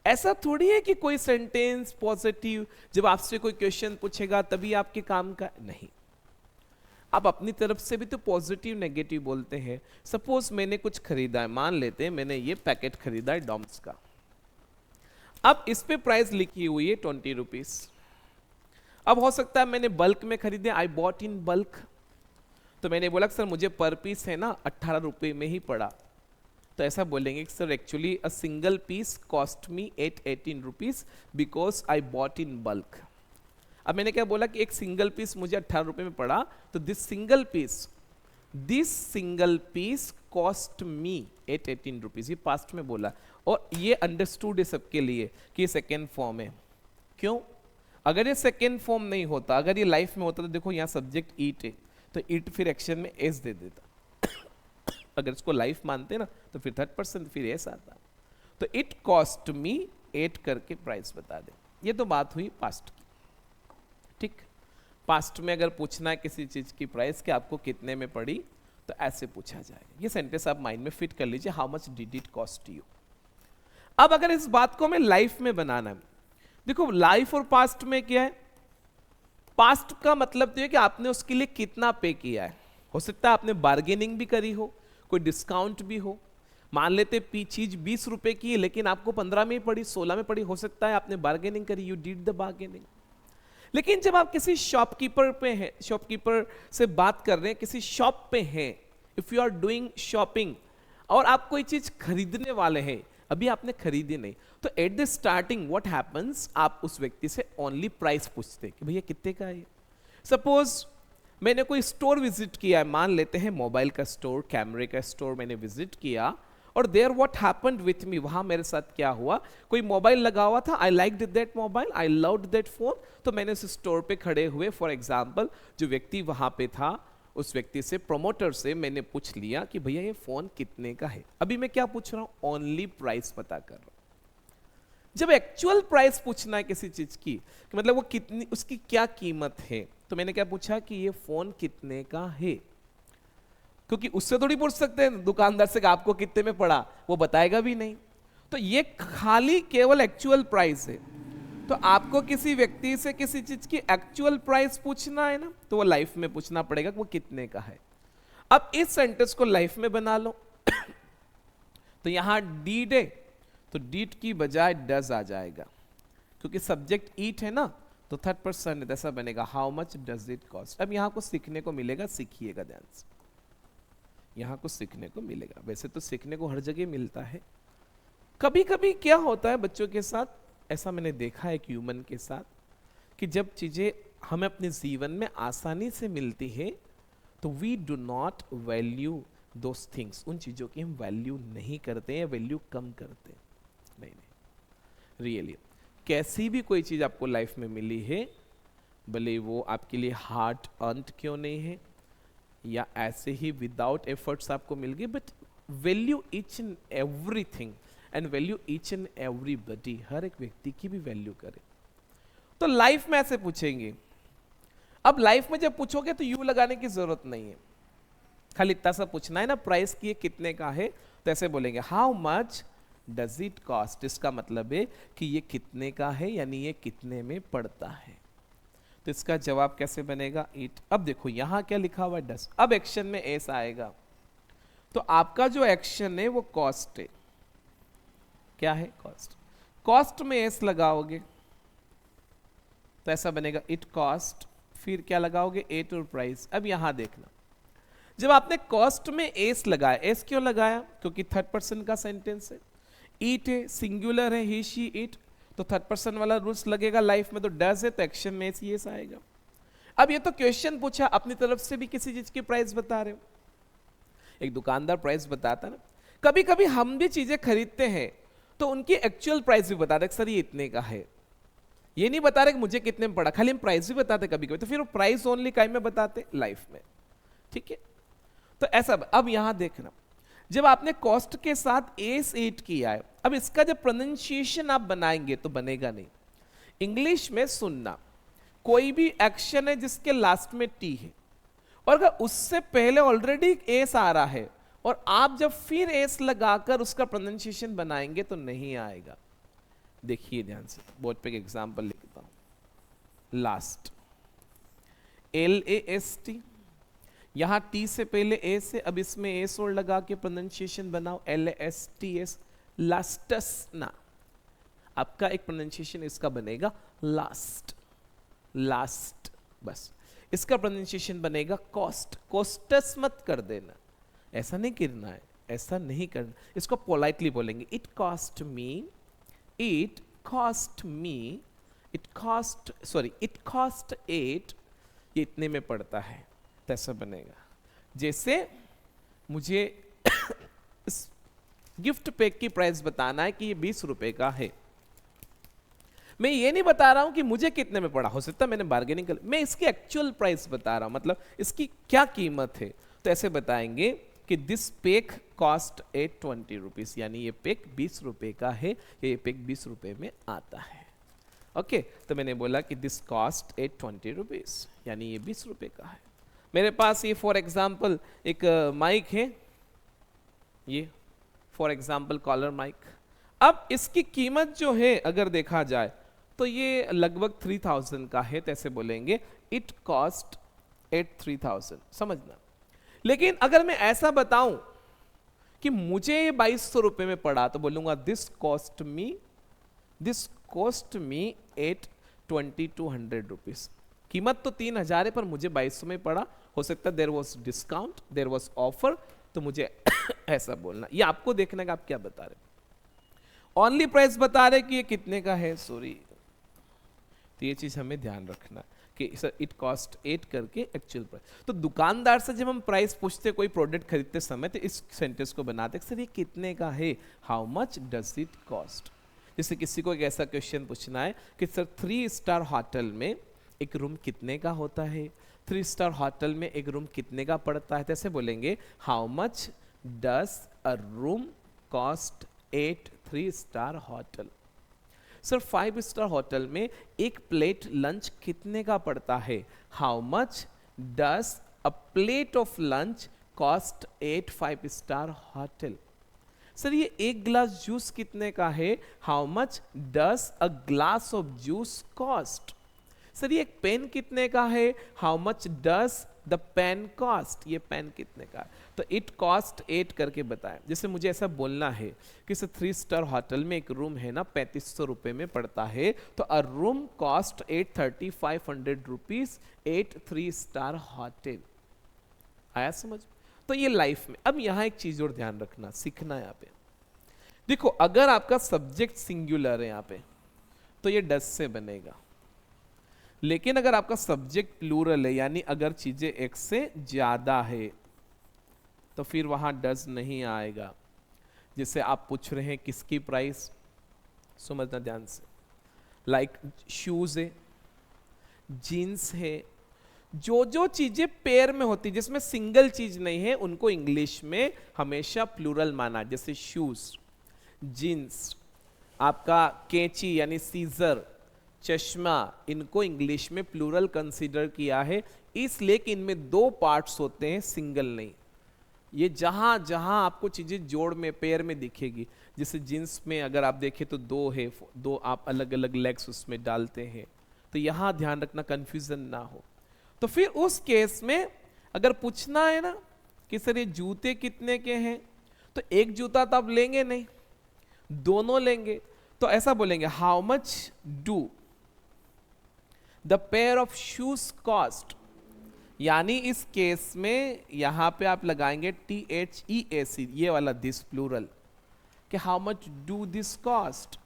ऐसा थोड़ी है कि कोई सेंटेंस पॉजिटिव, जब आपसे कोई क्वेश्चन पूछेगा तभी आपके काम का, नहीं, आप अपनी तरफ से भी तो पॉजिटिव नेगेटिव बोलते हैं। सपोज मैंने कुछ खरीदा है, मान लेते हैं मैंने ये पैकेट खरीदा है डॉम्स का, अब इस पे प्राइस लिखी हुई है 20 रुपीज। अब हो सकता है मैंने बल्क में खरीदे, आई बॉट इन बल्क, तो मैंने बोला सर मुझे पर पीस है ना 18 रुपए में ही पड़ा, तो ऐसा बोलेंगे sir actually a single piece cost me 18 rupees because I bought in bulk. अब मैंने क्या बोला कि एक सिंगल पीस मुझे 18 रुपए में पड़ा, तो this single piece cost me 18 rupees, ये पास्ट में बोला, और ये अंडरस्टूड है सबके लिए कि ये सेकेंड फॉर्म है। क्यों, अगर ये सेकेंड फॉर्म नहीं होता, अगर ये लाइफ में होता, तो देखो यहाँ सब्जेक्ट ईट है, तो ईट फिर एक्शन में एस दे देता। अगर इसको लाइफ मानते ना तो फिर थर्ड पर्सन फिर एस आता, तो इट कॉस्ट मी 8 करके प्राइस बता दे। ये तो बात हुई पास्ट की, ठीक। पास्ट में अगर पूछना है किसी चीज की प्राइस कि आपको कितने में पड़ी, तो ऐसे पूछा जाएगा। ये सेंटेंस आप माइंड में फिट कर लीजिए, how much did it cost you. अब अगर इस बात को हमें लाइफ में बनाना है, देखो लाइफ और पास्ट में क्या है, पास्ट का मतलब तो है कि आपने उसके लिए कितना पे किया है। हो सकता है आपने बार्गेनिंग भी करी हो, कोई डिस्काउंट भी हो, मान लेते चीज 20 रुपए की है लेकिन आपको 15 में पड़ी, 16 में पड़ी, हो सकता है आपने बार्गेनिंग करी, यू डिड द बार्गेनिंग। लेकिन जब आप किसी शॉपकीपर पे हैं, शॉपकीपर से बात कर रहे हैं, किसी शॉप पे हैं, if you are doing shopping और आप कोई चीज खरीदने वाले हैं, अभी आपने खरीदी नहीं, तो at the starting what happens, आप उस व्यक्ति से ओनली प्राइस पूछते कि भैया कितने का है। सपोज मैंने कोई स्टोर विजिट किया है, मान लेते हैं मोबाइल का स्टोर, कैमरे का स्टोर मैंने विजिट किया, और there what happened with me, वहां मेरे साथ क्या हुआ, कोई मोबाइल लगा हुआ था, I liked that mobile, I loved that phone, तो मैंने उस स्टोर पे खड़े हुए, फॉर एग्जांपल जो व्यक्ति वहां पे था, उस व्यक्ति से, प्रमोटर से मैंने पूछ लिया कि भैया ये फोन कितने का है। अभी मैं क्या पूछ रहा हूं, ओनली प्राइस पता कर रहा हूं। जब एक्चुअल प्राइस पूछना है किसी चीज की, कि मतलब वो कितनी, उसकी क्या कीमत है, तो मैंने क्या पूछा कि ये फोन कितने का है। क्योंकि उससे थोड़ी पूछ सकते हैं दुकानदार से कि आपको कितने में पड़ा, वो बताएगा भी नहीं। तो ये खाली केवल एक्चुअल प्राइस है। तो आपको किसी व्यक्ति से किसी चीज की एक्चुअल प्राइस पूछना है ना, तो वो लाइफ में पूछना पड़ेगा कि वो कितने का है। अब इस सेंटेंस को लाइफ में बना लो। तो यहां डीड है, तो डीड की बजाय डज आ जाएगा, क्योंकि सब्जेक्ट ईट है ना, तो थर्ड पर्सन ऐसा बनेगा, how much does it cost. अब यहां को सीखने को मिलेगा, सीखिएगा ध्यान से, यहां कुछ सीखने को मिलेगा। वैसे तो सीखने को हर जगह मिलता है, कभी कभी क्या होता है बच्चों के साथ, ऐसा मैंने देखा है एक ह्यूमन के साथ, कि जब चीजें हमें अपने जीवन में आसानी से मिलती है तो we do not value those things, उन चीजों की हम वैल्यू नहीं करते हैं, वैल्यू कम करते हैं। नहीं नहीं, रियली कैसी भी कोई चीज आपको लाइफ में मिली है, भले वो आपके लिए हार्ड अर्न्ड क्यों नहीं है, या ऐसे ही विदाउट एफर्ट्स आपको मिल गई, but value each and everything and value each and everybody, हर एक व्यक्ति की भी वैल्यू करें। तो लाइफ में ऐसे पूछेंगे। अब लाइफ में जब पूछोगे तो यू लगाने की जरूरत नहीं है, खाली इतना सा पूछना है ना, प्राइस की कितने का है, तो ऐसे बोलेंगे how much does it cost. इसका मतलब है कि ये कितने का है, यानी ये कितने में पड़ता है। तो इसका जवाब कैसे बनेगा, इट। अब देखो यहां क्या लिखा हुआ है, डज। अब एक्शन में एस आएगा, तो आपका जो एक्शन है वो कॉस्ट है। क्या है, कॉस्ट। कॉस्ट में एस लगाओगे तो ऐसा बनेगा इट कॉस्ट, फिर क्या लगाओगे, एट और प्राइस। अब यहां देखना, जब आपने कॉस्ट में एस लगाया, एस क्यों लगाया, क्योंकि थर्ड पर्सन का सेंटेंस है, ईट है, सिंगुलर है, ही शी इट, तो थर्ड पर्सन वाला रूल्स लगेगा लाइफ में। तो डज है तो एक्शन में एस आएगा। अब ये तो क्वेश्चन पूछा, अपनी तरफ से भी किसी चीज की प्राइस बता रहे हो। एक दुकानदार प्राइस बताता ना, कभी कभी हम भी चीजें खरीदते हैं तो उनकी एक्चुअल प्राइस भी बता दे, सर ये इतने का है, ये नहीं बता रहे कि मुझे कितने में पड़ा, खाली हम प्राइस भी बताते कभी कभी, तो फिर वो प्राइस ओनली काई में बताते लाइफ में, ठीक है। तो ऐसा, अब यहां देखना, जब आपने कॉस्ट के साथ एस एट किया है, अब इसका जब प्रोनाउंसिएशन आप बनाएंगे तो बनेगा नहीं। इंग्लिश में सुनना, कोई भी एक्शन है जिसके लास्ट में टी है, और अगर उससे पहले ऑलरेडी एस आ रहा है और आप जब फिर एस लगाकर उसका प्रोनाउंसिएशन बनाएंगे तो नहीं आएगा। देखिए ध्यान से, बोर्ड पे एक एग्जांपल लिखता हूं। लास्ट, LAST, यहां टी से पहले एस है, अब इसमें एस और लगा के प्रोनाउंसिएशन बनाओ, LASTS, लास्टस ना। आपका एक प्रोनाउंसिएशन इसका बनेगा लास्ट, लास्ट, बस। इसका प्रोनाउंसिएशन बनेगा कॉस्ट, कोस्टस मत कर देना, ऐसा नहीं करना है, ऐसा नहीं करना। इसको पोलाइटली बोलेंगे, it cost me, it cost me, it cost, sorry it cost 8, ये इतने में पड़ता है, तो ऐसा बनेगा। जैसे मुझे इस गिफ्ट पैक की प्राइस बताना है कि ये 20 रुपए का है, मैं ये नहीं बता रहा हूं कि मुझे कितने में पड़ा, हो सकता है मैंने बार्गेनिंग कर, मैं इसकी एक्चुअल प्राइस बता रहा हूं, मतलब इसकी क्या कीमत है। तो ऐसे बताएंगे कि दिस पेक कॉस्ट 820 रुपीज, यानी ये पेक 20 रुपए का है, ये पेक 20 रुपए में आता है। ओके, तो मैंने बोला कि दिस कॉस्ट 820 रुपीज, यानी ये 20 रुपए का है। मेरे पास ये फॉर एग्जाम्पल एक माइक है, ये फॉर एग्जाम्पल कॉलर माइक। अब इसकी कीमत जो है अगर देखा जाए तो ये लगभग 3000 का है, तो ऐसे बोलेंगे इट कॉस्ट 3000, समझना। लेकिन अगर मैं ऐसा बताऊं कि मुझे ये 2200 रुपए में पड़ा, तो बोलूंगा दिस कॉस्ट मी 82200 रुपीज। कीमत तो 3000 है पर मुझे 2200 में पड़ा, हो सकता है there was discount, there was offer, तो मुझे ऐसा बोलना। ये आपको देखना कि आप क्या बता रहे, ओनली प्राइस बता रहे कि ये कितने का है, सॉरी। तो ये चीज हमें ध्यान रखना कि सर इट कॉस्ट 8 करके एक्चुअल प्राइस। तो दुकानदार से जब हम प्राइस पूछते कोई प्रोडक्ट खरीदते समय, तो इस सेंटेंस को बनाते सर ये कितने का है, how much does it cost. जैसे किसी को एक ऐसा क्वेश्चन पूछना है कि सर 3 स्टार होटल में एक रूम कितने का होता है, 3 स्टार होटल में एक रूम कितने का पड़ता है, तो ऐसे बोलेंगे how much does a room cost at 3 star hotel. Sir 5 star hotel में एक प्लेट लंच कितने का पड़ता है, how much does a plate of lunch cost 8 5-star hotel. Sir ये एक ग्लास जूस कितने का है? How much does a glass of juice cost? Sir ये एक पेन कितने का है? How much does the pen cost? ये पेन कितने का? तो इट कॉस्ट 8 करके बताएं। जैसे मुझे ऐसा बोलना है कि 3 स्टार होटल में एक रूम है ना 3500 रुपए में पड़ता है, तो अ room cost 835 rupees 8 3 star hotel. आया समझ? तो ये लाइफ में। अब यहां एक चीज और ध्यान रखना, सीखना है यहाँ पे। देखो अगर आपका सब्जेक्ट सिंगुलर है यहाँ पे तो ये डज से बनेगा, लेकिन अगर आपका सब्जेक्ट प्लूरल है यानी अगर चीजें एक से ज्यादा है तो फिर वहां डज नहीं आएगा। जैसे आप पूछ रहे हैं किसकी प्राइस, समझना ध्यान से। लाइक शूज है, जीन्स है, जो जो चीजें पेयर में होती जिसमें सिंगल चीज नहीं है उनको इंग्लिश में हमेशा प्लूरल माना। जैसे शूज, जीन्स, आपका कैंची यानी सीजर, चश्मा, इनको इंग्लिश में प्लूरल कंसीडर किया है इसलिए कि इनमें दो पार्ट्स होते हैं, सिंगल नहीं। ये जहां जहां आपको चीजें जोड़ में पेयर में दिखेगी, जैसे जींस में अगर आप देखें तो दो है, दो आप अलग अलग लेग्स उसमें डालते हैं, तो यहां ध्यान रखना कंफ्यूजन ना हो। तो फिर उस केस में अगर पूछना है ना कि सर ये जूते कितने के हैं, तो एक जूता तो आप लेंगे नहीं, दोनों लेंगे। तो ऐसा बोलेंगे how much do the pair of shoes cost, यानी इस केस में यहां पे आप लगाएंगे THEAC, ये वाला दिस प्लूरल, कि how much do this cost,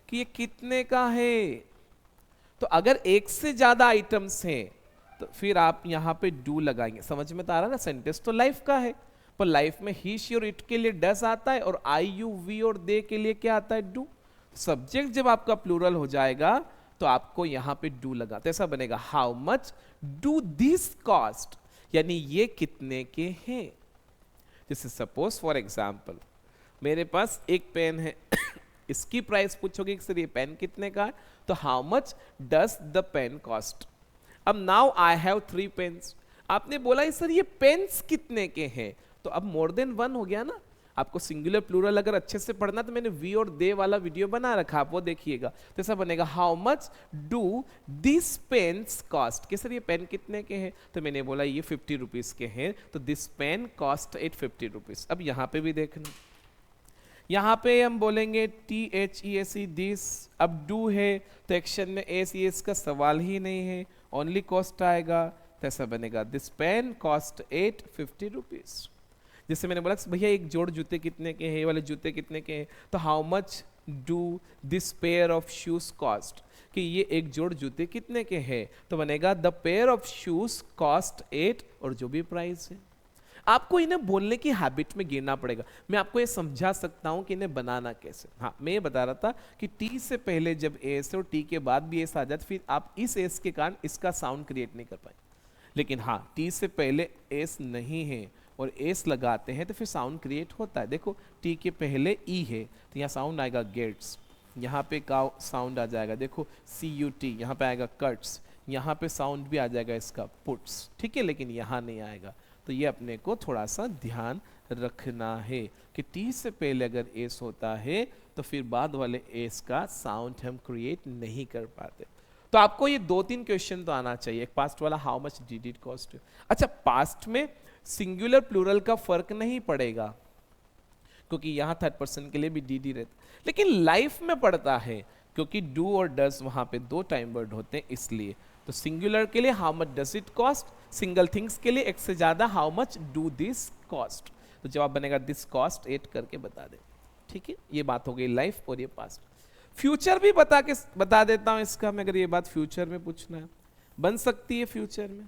कि ये कितने का है। तो अगर एक से ज्यादा आइटम्स हैं तो फिर आप यहां पे डू लगाएंगे। समझ में तो आ रहा ना? सेंटेंस तो लाइफ का है, पर लाइफ में ही शी और इट के लिए डस आता है और आई यू वी और दे के लिए क्या आता है? डू। सब्जेक्ट जब आपका प्लूरल हो जाएगा तो आपको यहां पे डू लगा, तो ऐसा बनेगा how much do this cost, यानी ये कितने के हैं। जैसे सपोज फॉर एग्जांपल मेरे पास एक पेन है इसकी प्राइस पूछोगे कि सर ये पेन कितने का है, तो how much does the pen cost. अब नाउ आई हैव 3 पेन्स, आपने बोला सर ये पेन्स कितने के हैं, तो अब मोर देन वन हो गया ना। आपको सिंगुलर प्लूरल अगर अच्छे से पढ़ना तो मैंने वी और दे वाला वीडियो बना रखा, आप वो देखिएगा। तो ऐसा बनेगा how much do this pens cost, कि सर ये पेन कितने के हैं, तो मैंने बोला ये 50 रुपीज के हैं, तो दिस पेन कॉस्ट 850 रुपीज। अब यहाँ पे भी देखना, यहाँ पे हम बोलेंगे THEAC दिस, अब डू है तो एक्शन में एस का सवाल ही नहीं है, ओनली कॉस्ट आएगा, तो ऐसा बनेगा दिस पेन कॉस्ट 850 रुपीज। जैसे मैंने बोला भैया एक जोड़ जूते कितने के हैं, ये वाले जूते कितने के हैं, तो how much do this pair of shoes cost, कि ये एक जोड़ जूते कितने के हैं, तो बनेगा the pair of shoes cost 8 और जो भी प्राइस है। आपको इन्हें बोलने की हैबिट में गिरना पड़ेगा। मैं आपको ये समझा सकता हूं कि इन्हें बनाना कैसे। हाँ मैं ये बता रहा था कि टी से पहले जब एस और टी के बाद भी एस आ जाए फिर आप इस एस के कारण इसका साउंड क्रिएट नहीं कर पाए, लेकिन हाँ टी से पहले एस नहीं है और एस लगाते हैं तो फिर साउंड क्रिएट होता है। देखो टी के पहले ई है तो यहाँ साउंड आएगा गेट्स, यहाँ पे का साउंड आ जाएगा, देखो CUT, यहाँ पे आएगा कट्स, यहाँ पे साउंड भी आ जाएगा इसका पुट्स, ठीक है, लेकिन यहाँ नहीं आएगा। तो ये अपने को थोड़ा सा ध्यान रखना है कि टी से पहले अगर एस होता है तो फिर बाद वाले एस का साउंड हम क्रिएट नहीं कर पाते। तो आपको ये 2-3 क्वेश्चन तो आना चाहिए। एक पास्ट वाला how much did it cost. अच्छा पास्ट में सिंगुलर प्लूरल का फर्क नहीं पड़ेगा क्योंकि यहाँ थर्ड पर्सन के लिए भी डी रहता, लेकिन लाइफ में पड़ता है क्योंकि डू और डज वहां पे 2 टाइम वर्ड होते हैं इसलिए। तो सिंगुलर के लिए how much does it cost, single things के लिए एक से ज्यादा how much do this cost. तो जवाब बनेगा दिस कॉस्ट 8 करके बता दे, ठीक है। ये बात हो गई लाइफ और ये पास्ट। फ्यूचर भी बता देता हूं इसका, मैं अगर ये बात फ्यूचर में पूछना है बन सकती है फ्यूचर में।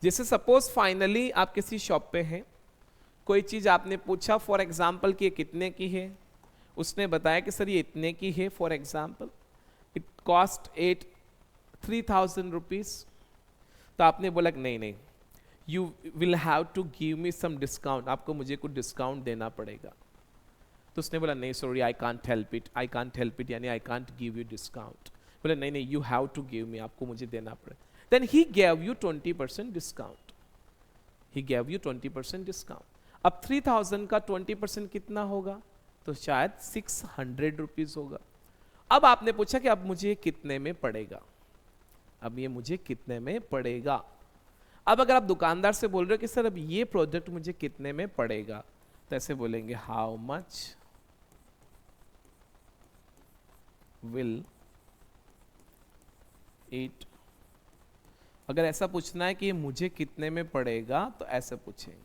जैसे सपोज फाइनली आप किसी शॉप पे हैं, कोई चीज आपने पूछा फॉर एग्जाम्पल कि ये कितने की है, उसने बताया कि सर ये इतने की है, for example it cost 3,000 rupees. तो आपने बोला नहीं नहीं you will have to give me some discount, आपको मुझे कुछ डिस्काउंट देना पड़ेगा। तो उसने बोला नहीं sorry I can't help it, यानी I can't give you discount. बोला नहीं नहीं यू हैव टू गिव मी, आपको मुझे देना पड़ेगा। Then he gave you 20% discount. He gave you 20% discount. अब 3000 का 20% कितना होगा, तो शायद 600 रुपीज होगा। अब आपने पूछा कि अब मुझे कितने में पड़ेगा, अब ये मुझे कितने में पड़ेगा। अब अगर आप दुकानदार से बोल रहे हो कि सर अब ये प्रोडक्ट मुझे कितने में पड़ेगा, तो ऐसे बोलेंगे हाउ मच विल इट। अगर ऐसा पूछना है कि ये मुझे कितने में पड़ेगा तो ऐसे पूछेंगे,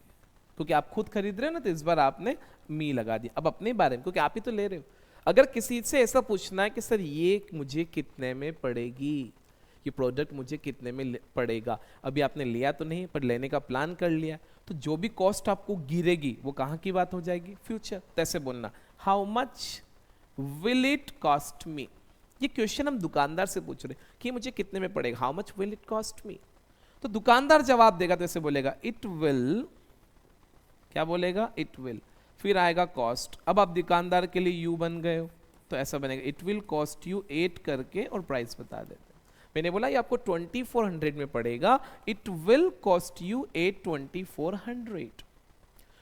क्योंकि आप खुद खरीद रहे हो ना, तो इस बार आपने मी लगा दिया। अब अपने बारे में, क्योंकि आप ही तो ले रहे हो। अगर किसी से ऐसा पूछना है कि सर ये मुझे कितने में पड़ेगी, ये प्रोडक्ट मुझे कितने में पड़ेगा, अभी आपने लिया तो नहीं पर लेने का प्लान कर लिया, तो जो भी कॉस्ट आपको गिरेगी वो कहाँ की बात हो जाएगी, फ्यूचर। तो ऐसे बोलना how much will it cost me. ये क्वेश्चन हम दुकानदार से पूछ रहे कि मुझे कितने में पड़ेगा, how much will it cost me. तो दुकानदार जवाब देगा तो ऐसे बोलेगा इट विल, क्या बोलेगा, इट विल, फिर आएगा कॉस्ट। अब आप दुकानदार के लिए यू बन गए हो, तो ऐसा बनेगा इट विल कॉस्ट यू 8 करके और प्राइस बता देते। मैंने बोला ये आपको 2400 में पड़ेगा, इट विल कॉस्ट यू 2400।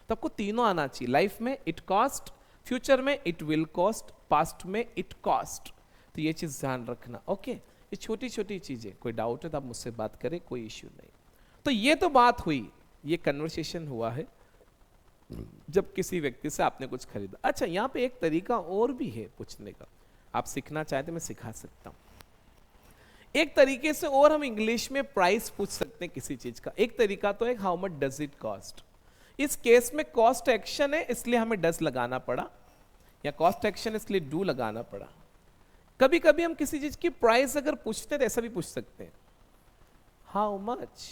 तो आपको तीनों आना चाहिए लाइफ में, इट कॉस्ट, फ्यूचर में इट विल कॉस्ट, पास्ट में इट कॉस्ट। तो ये चीज ध्यान रखना, ओके। ये छोटी छोटी चीजें, कोई डाउट है तो आप मुझसे बात करें, कोई इश्यू नहीं। तो ये तो बात हुई, ये कन्वर्सेशन हुआ है जब किसी व्यक्ति से आपने कुछ खरीदा। अच्छा, यहाँ पे एक तरीका और भी है पूछने का, आप सीखना चाहते मैं सिखा सकता हूँ। एक तरीके से और हम इंग्लिश में प्राइस पूछ सकते हैं किसी चीज का। एक तरीका तो है how much does it cost. इस केस में कॉस्ट एक्शन है इसलिए हमें डज लगाना पड़ा, या कॉस्ट एक्शन इसलिए डू लगाना पड़ा। कभी कभी हम किसी चीज की प्राइस अगर पूछते हैं तो ऐसा भी पूछ सकते हैं हाउ मच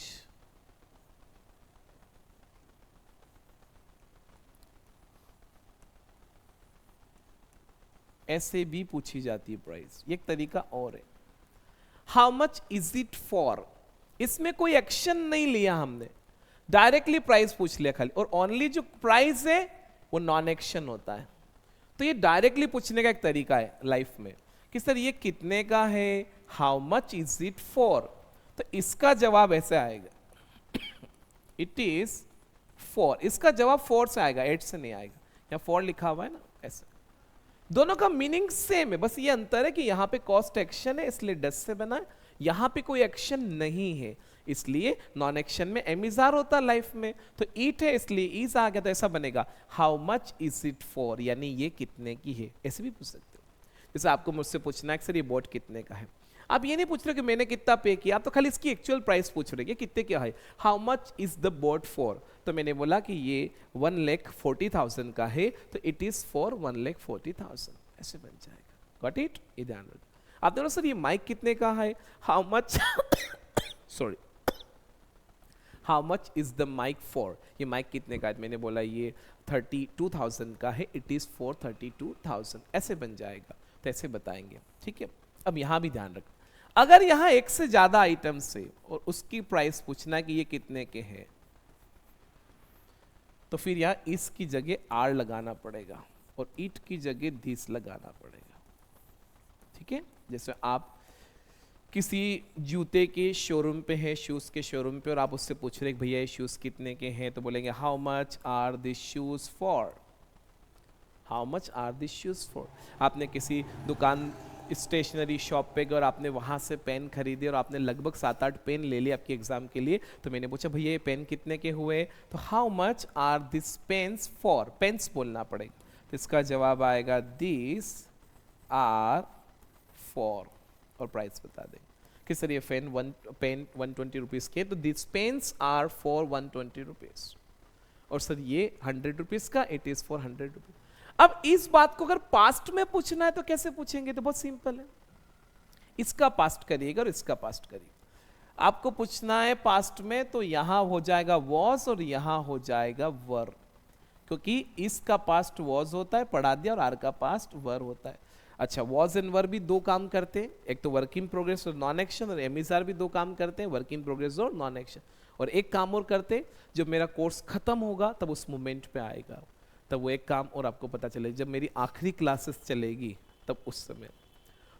ऐसे भी पूछी जाती है प्राइस। ये एक तरीका और है। How much is it for, इसमें कोई एक्शन नहीं लिया हमने, डायरेक्टली प्राइस पूछ लिया खाली, और ओनली जो प्राइस है वो नॉन एक्शन होता है। तो ये डायरेक्टली पूछने का एक तरीका है लाइफ में कि सर ये कितने का है, how much is it for. तो इसका जवाब ऐसे आएगा इट इज फॉर। इसका जवाब फॉर से आएगा, एट से नहीं आएगा। यहाँ फॉर लिखा हुआ है ना, ऐसे। दोनों का मीनिंग सेम है, बस ये अंतर है कि यहाँ पे कॉस्ट एक्शन है इसलिए डस से बना है, यहाँ पे कोई एक्शन नहीं है इसलिए नॉन एक्शन में एम इज आर होता है लाइफ में। तो ईट है इसलिए इज आ गया, तो ऐसा बनेगा how much is it for, यानी ये कितने की है। ऐसे भी पूछ सकते हो। जैसे आपको मुझसे पूछना है कि सर ये बोट कितने का है, आप ये नहीं पूछ रहे कि मैंने कितना पे किया, आप तो खाली इसकी एक्चुअल प्राइस पूछ रहे कि कितने क्या है, how much is the boat for. तो मैंने बोला कि ये 1,40,000 का है, तो इट इज फॉर 1,40,000, ऐसे बन जाएगा। Got it? ये ध्यान रखो। आप देखो सर ये माइक कितने का है, how much sorry how much is the mike for, ये माइक कितने का है, मैंने बोला ये 32,000 का है, इट इज फॉर 32,000, ऐसे बन जाएगा। तो ऐसे बताएंगे, ठीक है। अब यहां भी ध्यान रखना, अगर यहां एक से ज्यादा आइटम्स है और उसकी प्राइस पूछना है कि ये कितने के हैं, तो फिर यहां इस की जगह आर लगाना पड़ेगा और इट की जगह दिस लगाना पड़ेगा, ठीक है। जैसे आप किसी जूते के शोरूम पे है, शूज के शोरूम पे, और आप उससे पूछ रहे भैया ये शूज कितने के हैं, तो बोलेंगे how much are this shoes for, how much are this shoes for. आपने किसी दुकान स्टेशनरी शॉप पे गए और आपने वहाँ से पेन खरीदे और आपने लगभग 7-8 पेन ले लिए आपके एग्जाम के लिए, तो मैंने पूछा भैया ये पेन कितने के हुए, तो how much are this pens for, pens बोलना पड़ेगा। तो इसका जवाब आएगा दिस आर फॉर, और प्राइस बता दें कि सर ये पेन 120 रुपीज़ के, तो this pens are for 120 rupees, और सर ये 100 रुपीज़ का, इट इज़ फॉर 100 रुपीज़। अब इस बात को अगर पास्ट में पूछना है तो कैसे पूछेंगे, तो बहुत सिंपल है, इसका पास्ट करिएगा और इसका पास्ट करिएगा। आपको पूछना है पास्ट में, तो यहां हो जाएगा वॉज और यहां हो जाएगा वर, क्योंकि इसका पास्ट वॉज होता है, पढ़ा दिया, और आर का पास्ट वर होता है। अच्छा, वॉज एंड वर भी दो काम करते हैं, एक तो वर्क इन प्रोग्रेस और नॉन एक्शन, और एमइजआर भी दो काम करते हैं, वर्क इन प्रोग्रेस और नॉन एक्शन। और एक काम और करते हैं, जब मेरा कोर्स खत्म होगा तब उस मोमेंट पे आएगा, तब वो एक काम और आपको पता चले, जब मेरी आखिरी क्लासेस चलेगी तब उस समय।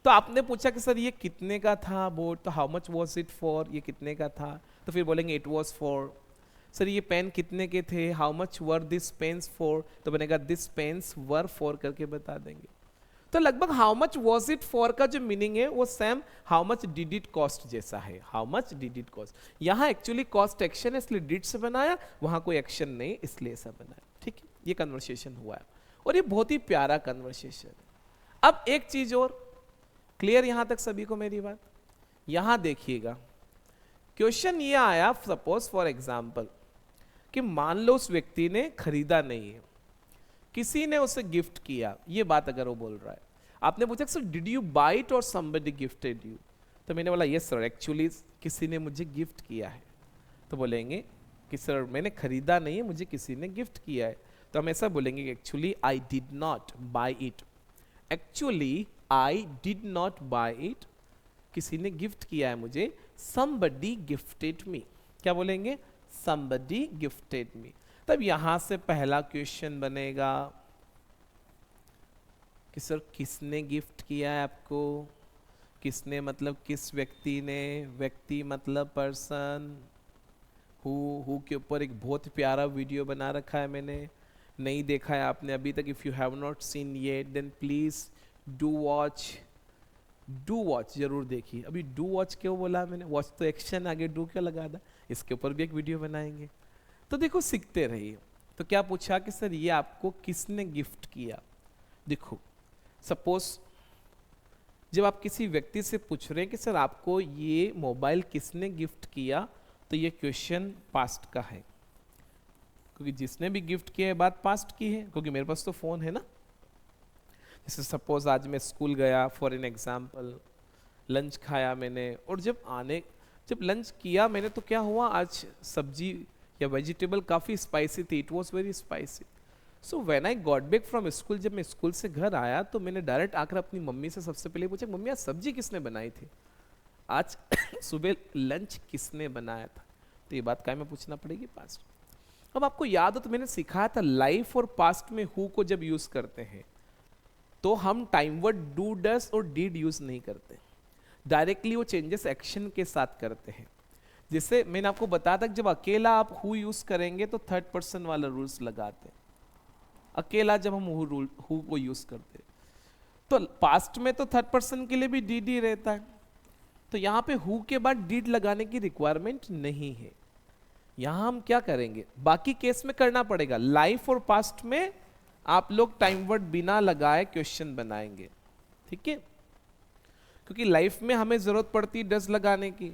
तो आपने पूछा कि सर ये कितने का था बोर्ड, तो how much was it for, ये कितने का था, तो फिर बोलेंगे इट वॉज फॉर सर ये पेन कितने के थे, how much were this pens for, तो बनेगा दिस पेन्स वर फॉर करके बता देंगे। तो लगभग how much was it for का जो मीनिंग है वो same how much did it cost जैसा है, how much did it cost. यहाँ एक्चुअली कॉस्ट एक्शन है इसलिए डिड से बनाया, वहां कोई एक्शन नहीं इसलिए ऐसा बनाया। ठीक है, ये कन्वर्सेशन हुआ है और ये बहुत ही प्यारा कन्वर्सेशन है। अब एक चीज और, क्लियर यहां तक सभी को मेरी बात? यहां देखिएगा क्वेश्चन ये आया, सपोज फॉर एग्जाम्पल कि मान लो उस व्यक्ति ने खरीदा नहीं है, किसी ने उसे गिफ्ट किया, ये बात अगर वो बोल रहा है, आपने पूछा sir did you buy it और समबडी गिफ्टेड यू, तो मैंने बोला यस सर एक्चुअली किसी ने मुझे गिफ्ट किया है, तो बोलेंगे कि सर मैंने खरीदा नहीं है, मुझे किसी ने गिफ्ट किया है, तो हम ऐसा बोलेंगे कि actually I did not buy it, actually I did not buy it, किसी ने गिफ्ट किया है मुझे, somebody gifted me, क्या बोलेंगे? somebody gifted me। तब यहां से पहला क्वेश्चन बनेगा कि सर किसने गिफ्ट किया है आपको, किसने मतलब किस व्यक्ति ने, व्यक्ति मतलब पर्सन, हु के ऊपर एक बहुत प्यारा वीडियो बना रखा है मैंने, नहीं देखा है आपने अभी तक, if you have not seen yet then please do watch, जरूर देखिए। अभी डू वॉच क्यों बोला मैंने, वॉच तो एक्शन, आगे डू क्यों लगा था, इसके ऊपर भी एक वीडियो बनाएंगे। तो देखो सीखते रहिए। तो क्या पूछा कि सर ये आपको किसने गिफ्ट किया। देखो सपोज जब आप किसी व्यक्ति से पूछ रहे हैं कि सर आपको ये मोबाइल किसने गिफ्ट किया, तो ये क्वेश्चन पास्ट का है, क्योंकि जिसने भी गिफ्ट किया है बात पास्ट की है, क्योंकि मेरे पास तो फोन है ना। जैसे सपोज आज मैं स्कूल गया फॉर एन एग्जाम्पल, लंच खाया मैंने, और जब लंच किया मैंने तो क्या हुआ, आज सब्जी या वेजिटेबल काफ़ी स्पाइसी थी, it was very spicy. So when I got back from school, जब मैं स्कूल से घर आया तो मैंने डायरेक्ट आकर अपनी मम्मी से सबसे पहले पूछा, मम्मी आज सब्जी किसने बनाई थी, आज सुबह लंच किसने बनाया था। तो ये बात क्या में पूछना पड़ेगी, पास्ट। अब आपको याद हो तो मैंने सिखाया था लाइफ और पास्ट में हु को जब यूज करते हैं तो हम टाइम वर्ड डू डस और डीड यूज नहीं करते, डायरेक्टली वो चेंजेस एक्शन के साथ करते हैं। जैसे मैंने आपको बताया था कि जब अकेला आप हु यूज करेंगे तो थर्ड पर्सन वाला रूल्स लगाते हैं, अकेला जब हम हु को यूज करते हैं। तो पास्ट में तो थर्ड पर्सन के लिए भी डीड ही रहता है, तो यहां पे हु के बाद डीड लगाने की रिक्वायरमेंट नहीं है। यहां हम क्या करेंगे, बाकी केस में करना पड़ेगा, लाइफ और पास्ट में आप लोग टाइम वर्ड बिना लगाए क्वेश्चन बनाएंगे, ठीक है। क्योंकि लाइफ में हमें जरूरत पड़ती है डज लगाने की,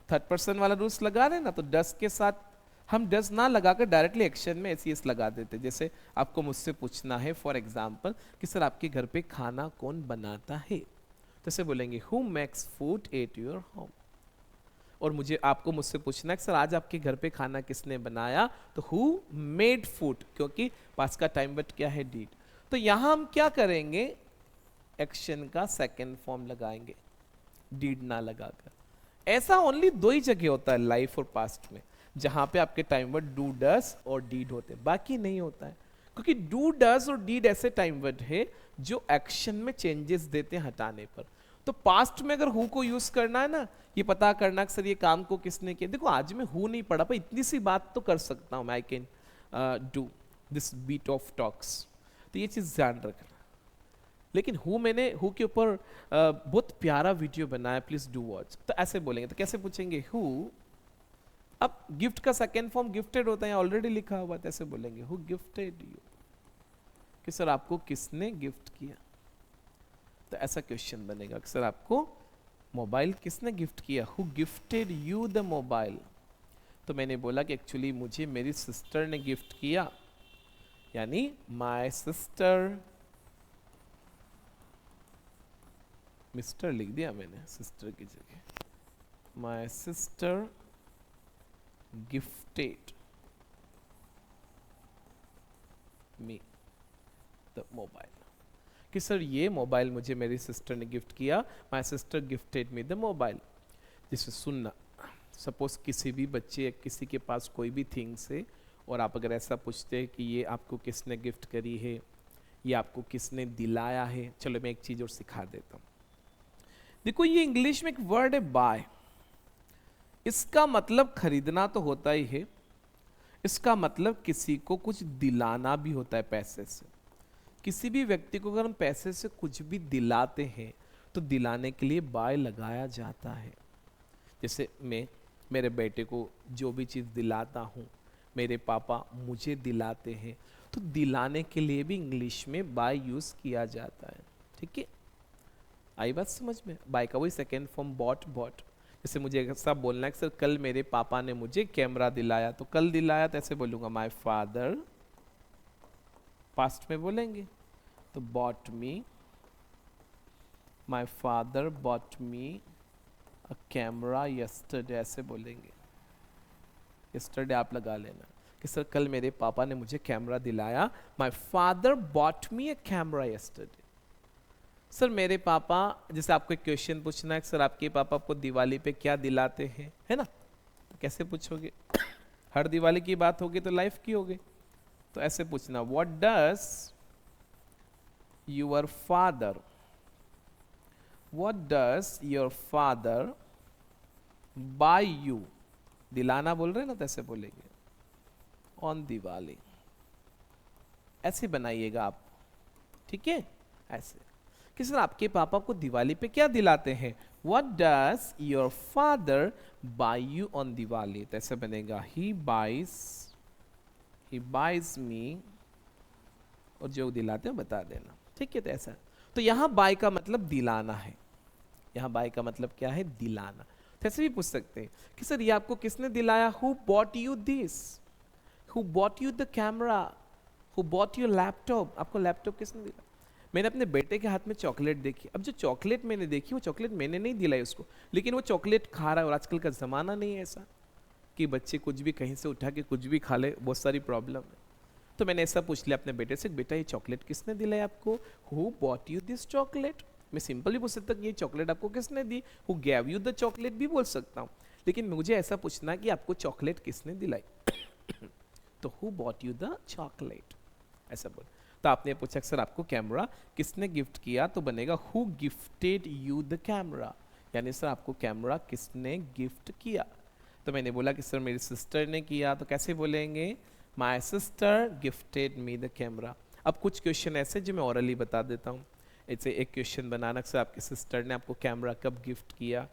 थर्ड पर्सन वाला रूल्स लगा रहे हैं ना, तो डज के साथ हम डज ना लगाकर डायरेक्टली एक्शन में एस लगा देते। जैसे आपको मुझसे पूछना है फॉर एग्जाम्पल कि सर आपके घर पे खाना कौन बनाता है, तो ऐसे बोलेंगे who makes food at your home. और आपको मुझसे पूछना है कि सर आज आपके घर पे खाना किसने बनाया, तो हु मेड फूड, क्योंकि पास का टाइम वर्ड क्या है, डीड। तो यहां हम क्या करेंगे, एक्शन का सेकेंड फॉर्म लगाएंगे, डीड ना लगाकर। ऐसा ओनली दो ही जगह होता है लाइफ और पास्ट में जहां पे आपके टाइम वर्ड डू डस और डीड होते हैं, बाकी नहीं होता है। क्योंकि डू डस और डीड ऐसे टाइम वर्ड है जो एक्शन में चेंजेस देते हैं हटाने पर। तो पास्ट में अगर हु को यूज करना है ना, ये पता करना कि सर ये काम को किसने किया। देखो आज मैं हु नहीं पढ़ा, पर इतनी सी बात तो कर सकता हूं मैं, I can do this bit of talks, तो ये चीज ध्यान रखना। लेकिन मैंने हु के ऊपर बहुत प्यारा वीडियो बनाया, प्लीज डू वॉच। तो ऐसे बोलेंगे, तो कैसे पूछेंगे हु, अब गिफ्ट का सेकेंड फॉर्म गिफ्टेड होता है, ऑलरेडी लिखा हुआ है, ऐसे बोलेंगे हु गिफ्टेड यू, कि सर आपको किसने गिफ्ट किया। तो ऐसा क्वेश्चन बनेगा कि सर आपको मोबाइल किसने गिफ्ट किया, who gifted you the mobile. तो मैंने बोला कि एक्चुअली मुझे मेरी सिस्टर ने गिफ्ट किया, यानी माय सिस्टर, मिस्टर लिख दिया मैंने सिस्टर की जगह, my sister gifted me the mobile, कि सर ये मोबाइल मुझे मेरी सिस्टर ने गिफ्ट किया, my sister gifted me the mobile. जिसे सुनना, सपोज किसी भी बच्चे या किसी के पास कोई भी थिंग्स है और आप अगर ऐसा पूछते हैं कि ये आपको किसने गिफ्ट करी है, ये आपको किसने दिलाया है। चलो मैं एक चीज और सिखा देता हूँ। देखो ये इंग्लिश में एक वर्ड है बाय, इसका मतलब खरीदना तो होता ही है, इसका मतलब किसी को कुछ दिलाना भी होता है पैसे से। किसी भी व्यक्ति को अगर हम पैसे से कुछ भी दिलाते हैं तो दिलाने के लिए बाय लगाया जाता है। जैसे मैं मेरे बेटे को जो भी चीज़ दिलाता हूँ, मेरे पापा मुझे दिलाते हैं, तो दिलाने के लिए भी इंग्लिश में बाय यूज़ किया जाता है। ठीक है, आई बात समझ में? बाय का वही सेकेंड फॉर्म बॉट। बॉट जैसे मुझे ऐसा बोलना है कि सर कल मेरे पापा ने मुझे कैमरा दिलाया, तो कल दिलाया तो ऐसे बोलूँगा माय फादर, पास्ट में बोलेंगे तो bot me, my father bot me a camera yesterday, ऐसे बोलेंगे। यस्टरडे आप लगा लेना कि सर कल मेरे पापा ने मुझे कैमरा दिलाया, my father bot me a camera yesterday. Sir मेरे पापा, जैसे आपको एक क्वेश्चन पूछना है, सर आपके पापा आपको दिवाली पे क्या दिलाते हैं, है ना, तो कैसे पूछोगे? हर दिवाली की बात होगी तो लाइफ की होगी, तो ऐसे पूछना, what does your father, what does your father bye you, दिलाना बोल रहे हैं ना, तो ऐसे बोलेंगे ऑन दिवाली, ऐसे बनाइएगा आप। ठीक है, ऐसे कि सर आपके पापा आपको दिवाली पे क्या दिलाते हैं, what does your father bye you on Diwali, तो ऐसे बनेगा ही बाइज मी, और जो दिलाते हैं बता देना। ठीक है, तो ऐसा, तो यहां बाय का मतलब दिलाना है, यहां बाय का मतलब क्या है, दिलाना। तो ऐसे भी पूछ सकते हैं कि सर ये आपको किसने दिलाया, who bought you this, who bought you the camera, who bought you laptop, आपको लैपटॉप किसने दिला? मैंने अपने बेटे के हाथ में चॉकलेट देखी, अब जो चॉकलेट मैंने देखी वो चॉकलेट मैंने नहीं दिलाई उसको, लेकिन वो चॉकलेट खा रहा है, और आजकल का ज़माना नहीं है ऐसा कि बच्चे कुछ भी कहीं से उठा के कुछ भी खा ले, बहुत सारी प्रॉब्लम है। तो मैंने ऐसा पूछ लिया अपने बेटे से, बेटा ये चॉकलेट किसने दिलाई आपको, who bought you this chocolate. मैं सिंपली पूछ सकता हूँ ये चॉकलेट आपको किसने दी, who gave you the chocolate भी बोल सकता हूँ, लेकिन मुझे ऐसा पूछना है कि आपको चॉकलेट किसने दिलाई तो who bought you the chocolate, ऐसा बोल। तो आपने पूछा सर आपको कैमरा किसने गिफ्ट किया, तो बनेगा who gifted you the camera, यानी सर आपको कैमरा किसने गिफ्ट किया। तो मैंने बोला कि सर मेरी सिस्टर ने किया, तो कैसे बोलेंगे, my sister gifted me the camera. अब कुछ क्वेश्चन ऐसे जो मैं ऑरली बता देता हूँ, ऐसे एक क्वेश्चन बनाना, सर आपकी सिस्टर ने आपको कैमरा कब गिफ्ट किया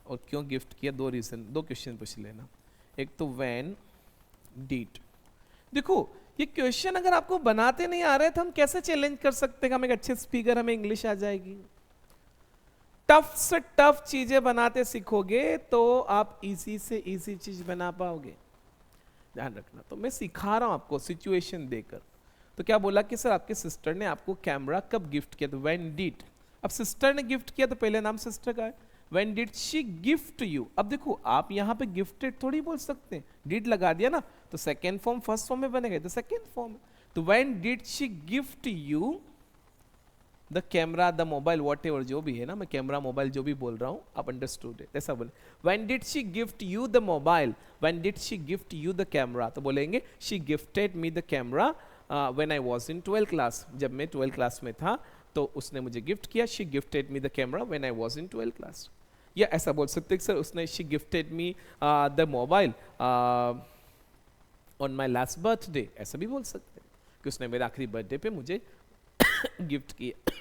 और क्यों गिफ्ट किया, दो रीजन, दो क्वेश्चन पूछ लेना। एक तो व्हेन डिड, देखो ये क्वेश्चन अगर आपको बनाते नहीं आ रहे तो हम कैसे चैलेंज कर सकते हैं, हम एक अच्छे स्पीकर, हमें इंग्लिश आ जाएगी। टफ से टफ चीजें बनाते सीखोगे तो आप इजी से इजी चीज बना पाओगे, ध्यान रखना। तो मैं सिखा रहा हूं आपको सिचुएशन देकर। तो क्या बोला कि सर आपके सिस्टर ने आपको कैमरा कब गिफ्ट किया, तो व्हेन डिड। अब सिस्टर ने गिफ्ट किया तो पहले नाम सिस्टर का है, when did she gift you. अब देखो आप यहाँ पे गिफ्टेड थोड़ी बोल सकते हैं, डिड लगा दिया ना, तो सेकेंड फॉर्म फर्स्ट फॉर्म में बनेगा, तो सेकेंड फॉर्म। तो when did she gift you the camera, the mobile, what ever, जो भी है ना, मैं कैमरा मोबाइल जो भी बोल रहा हूँ आप अंडरस्टूड है, ऐसा बोले। When did she gift you the mobile, when did she gift you the camera, तो बोलेंगे she gifted me the camera when I was in 12th class, जब मैं 12th क्लास में था तो उसने मुझे गिफ्ट किया, she gifted me the camera when I was in 12th class. या ऐसा बोल सकते हैं सर उसने she gifted me the mobile on my last birthday, ऐसा भी बोल सकते हैं कि उसने मेरे आखिरी बर्थडे पे मुझे गिफ्ट किया।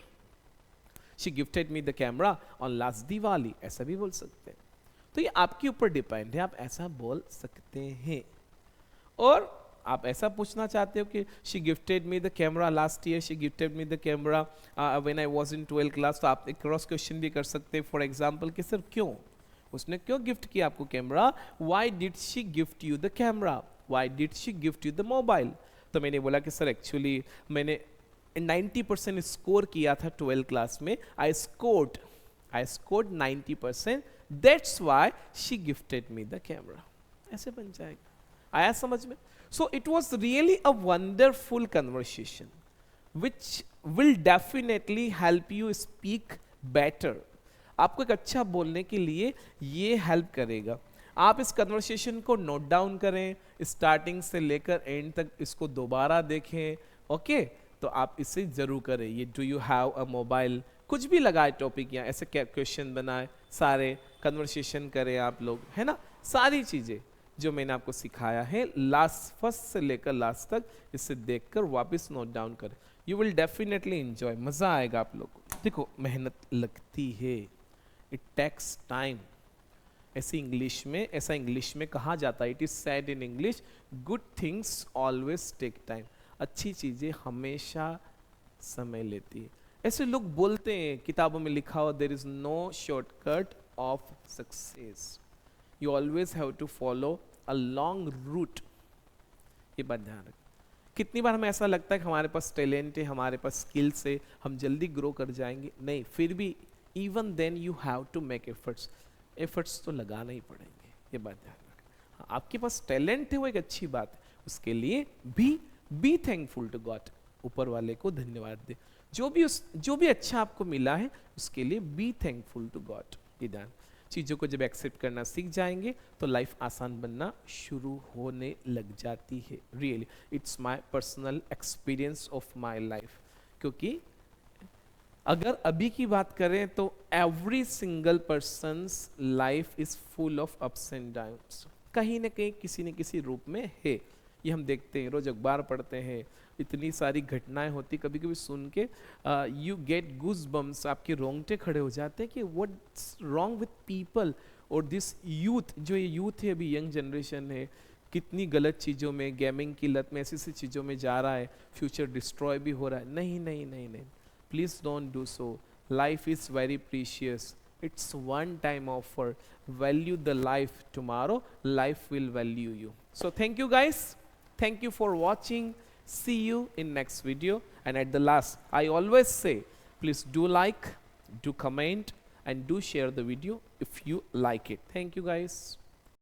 She gifted me the camera on last Diwali, ऐसा भी बोल सकते हैं। तो ये आपके ऊपर डिपेंड है, आप ऐसा बोल सकते हैं। और आप ऐसा पूछना चाहते हो कि she gifted me the camera last year, she gifted me the camera when I was in 12th class, तो आप एक क्रॉस क्वेश्चन भी कर सकते हैं। फॉर एग्जांपल कि सर क्यों, उसने क्यों गिफ्ट किया आपको camera, why did she gift you the camera, why did she gift you the mobile. तो मैंने बोला कि सर एक्चुअली मैंने 90% स्कोर किया था 12th क्लास में, I scored 90%, that's why she gifted me the camera, ऐसे बन जाएगा। आया समझ में? So it was really a wonderful conversation which will definitely help you speak better. आपको एक अच्छा बोलने के लिए ये हेल्प करेगा। आप इस कन्वर्सेशन को नोट डाउन करें, स्टार्टिंग से लेकर एंड तक इसको दोबारा देखें, ओके? तो आप इसे जरूर करें। ये do you have a mobile, कुछ भी लगाए टॉपिक, या ऐसे क्वेश्चन बनाए, सारे कन्वर्सेशन करें आप लोग, है ना, सारी चीज़ें। जो मैंने आपको सिखाया है लास्ट फर्स्ट से लेकर लास्ट तक, इसे देखकर वापस नोट डाउन करें। यू विल डेफिनेटली एंजॉय, मजा आएगा आप लोग को। देखो मेहनत लगती है, इट टेक्स टाइम। ऐसा इंग्लिश में कहा जाता है, it is said in English, good things always take time. अच्छी चीजें हमेशा समय लेती है। ऐसे लोग बोलते हैं, किताबों में लिखा हुआ, there is no shortcut of success, you always have to follow a long route. ये बात ध्यान रखें। कितनी बार हमें ऐसा लगता है कि हमारे पास टैलेंट है, हमारे पास स्किल्स है, हम जल्दी ग्रो कर जाएंगे। नहीं, फिर भी even then you have to make efforts तो लगाना ही पड़ेंगे। ये बात ध्यान रखें। हाँ, आपके पास टैलेंट है वो एक अच्छी बात है, उसके लिए भी बी थैंकफुल टू गॉड, ऊपर वाले को धन्यवाद दे। जो भी अच्छा आपको मिला है उसके लिए बी थैंकफुल टू गॉड। ये ध्यान, चीज़ों को जब एक्सेप्ट करना सीख जाएंगे तो लाइफ आसान बनना शुरू होने लग जाती है। Really it's my personal experience of my life. क्योंकि अगर अभी की बात करें तो every single persons life is full of ups and downs, कहीं ना कहीं किसी न किसी रूप में है। ये हम देखते हैं, रोज अखबार पढ़ते हैं, इतनी सारी घटनाएं होती, कभी कभी सुन के यू गेट गूज बम्स, आपके रोंगटे खड़े हो जाते हैं कि व्हाट्स रॉन्ग विथ पीपल और दिस यूथ। जो ये यूथ है अभी, यंग जनरेशन है, कितनी गलत चीज़ों में, गेमिंग की लत में, ऐसी चीज़ों में जा रहा है, फ्यूचर डिस्ट्रॉय भी हो रहा है। नहीं नहीं नहीं नहीं, please don't do so. Life is very precious, it's one time offer, value the life, tomorrow life will value you. So thank you guys, thank you for watching, see you in next video. And at the last I always say, please do like, do comment and do share the video if you like it. Thank you guys.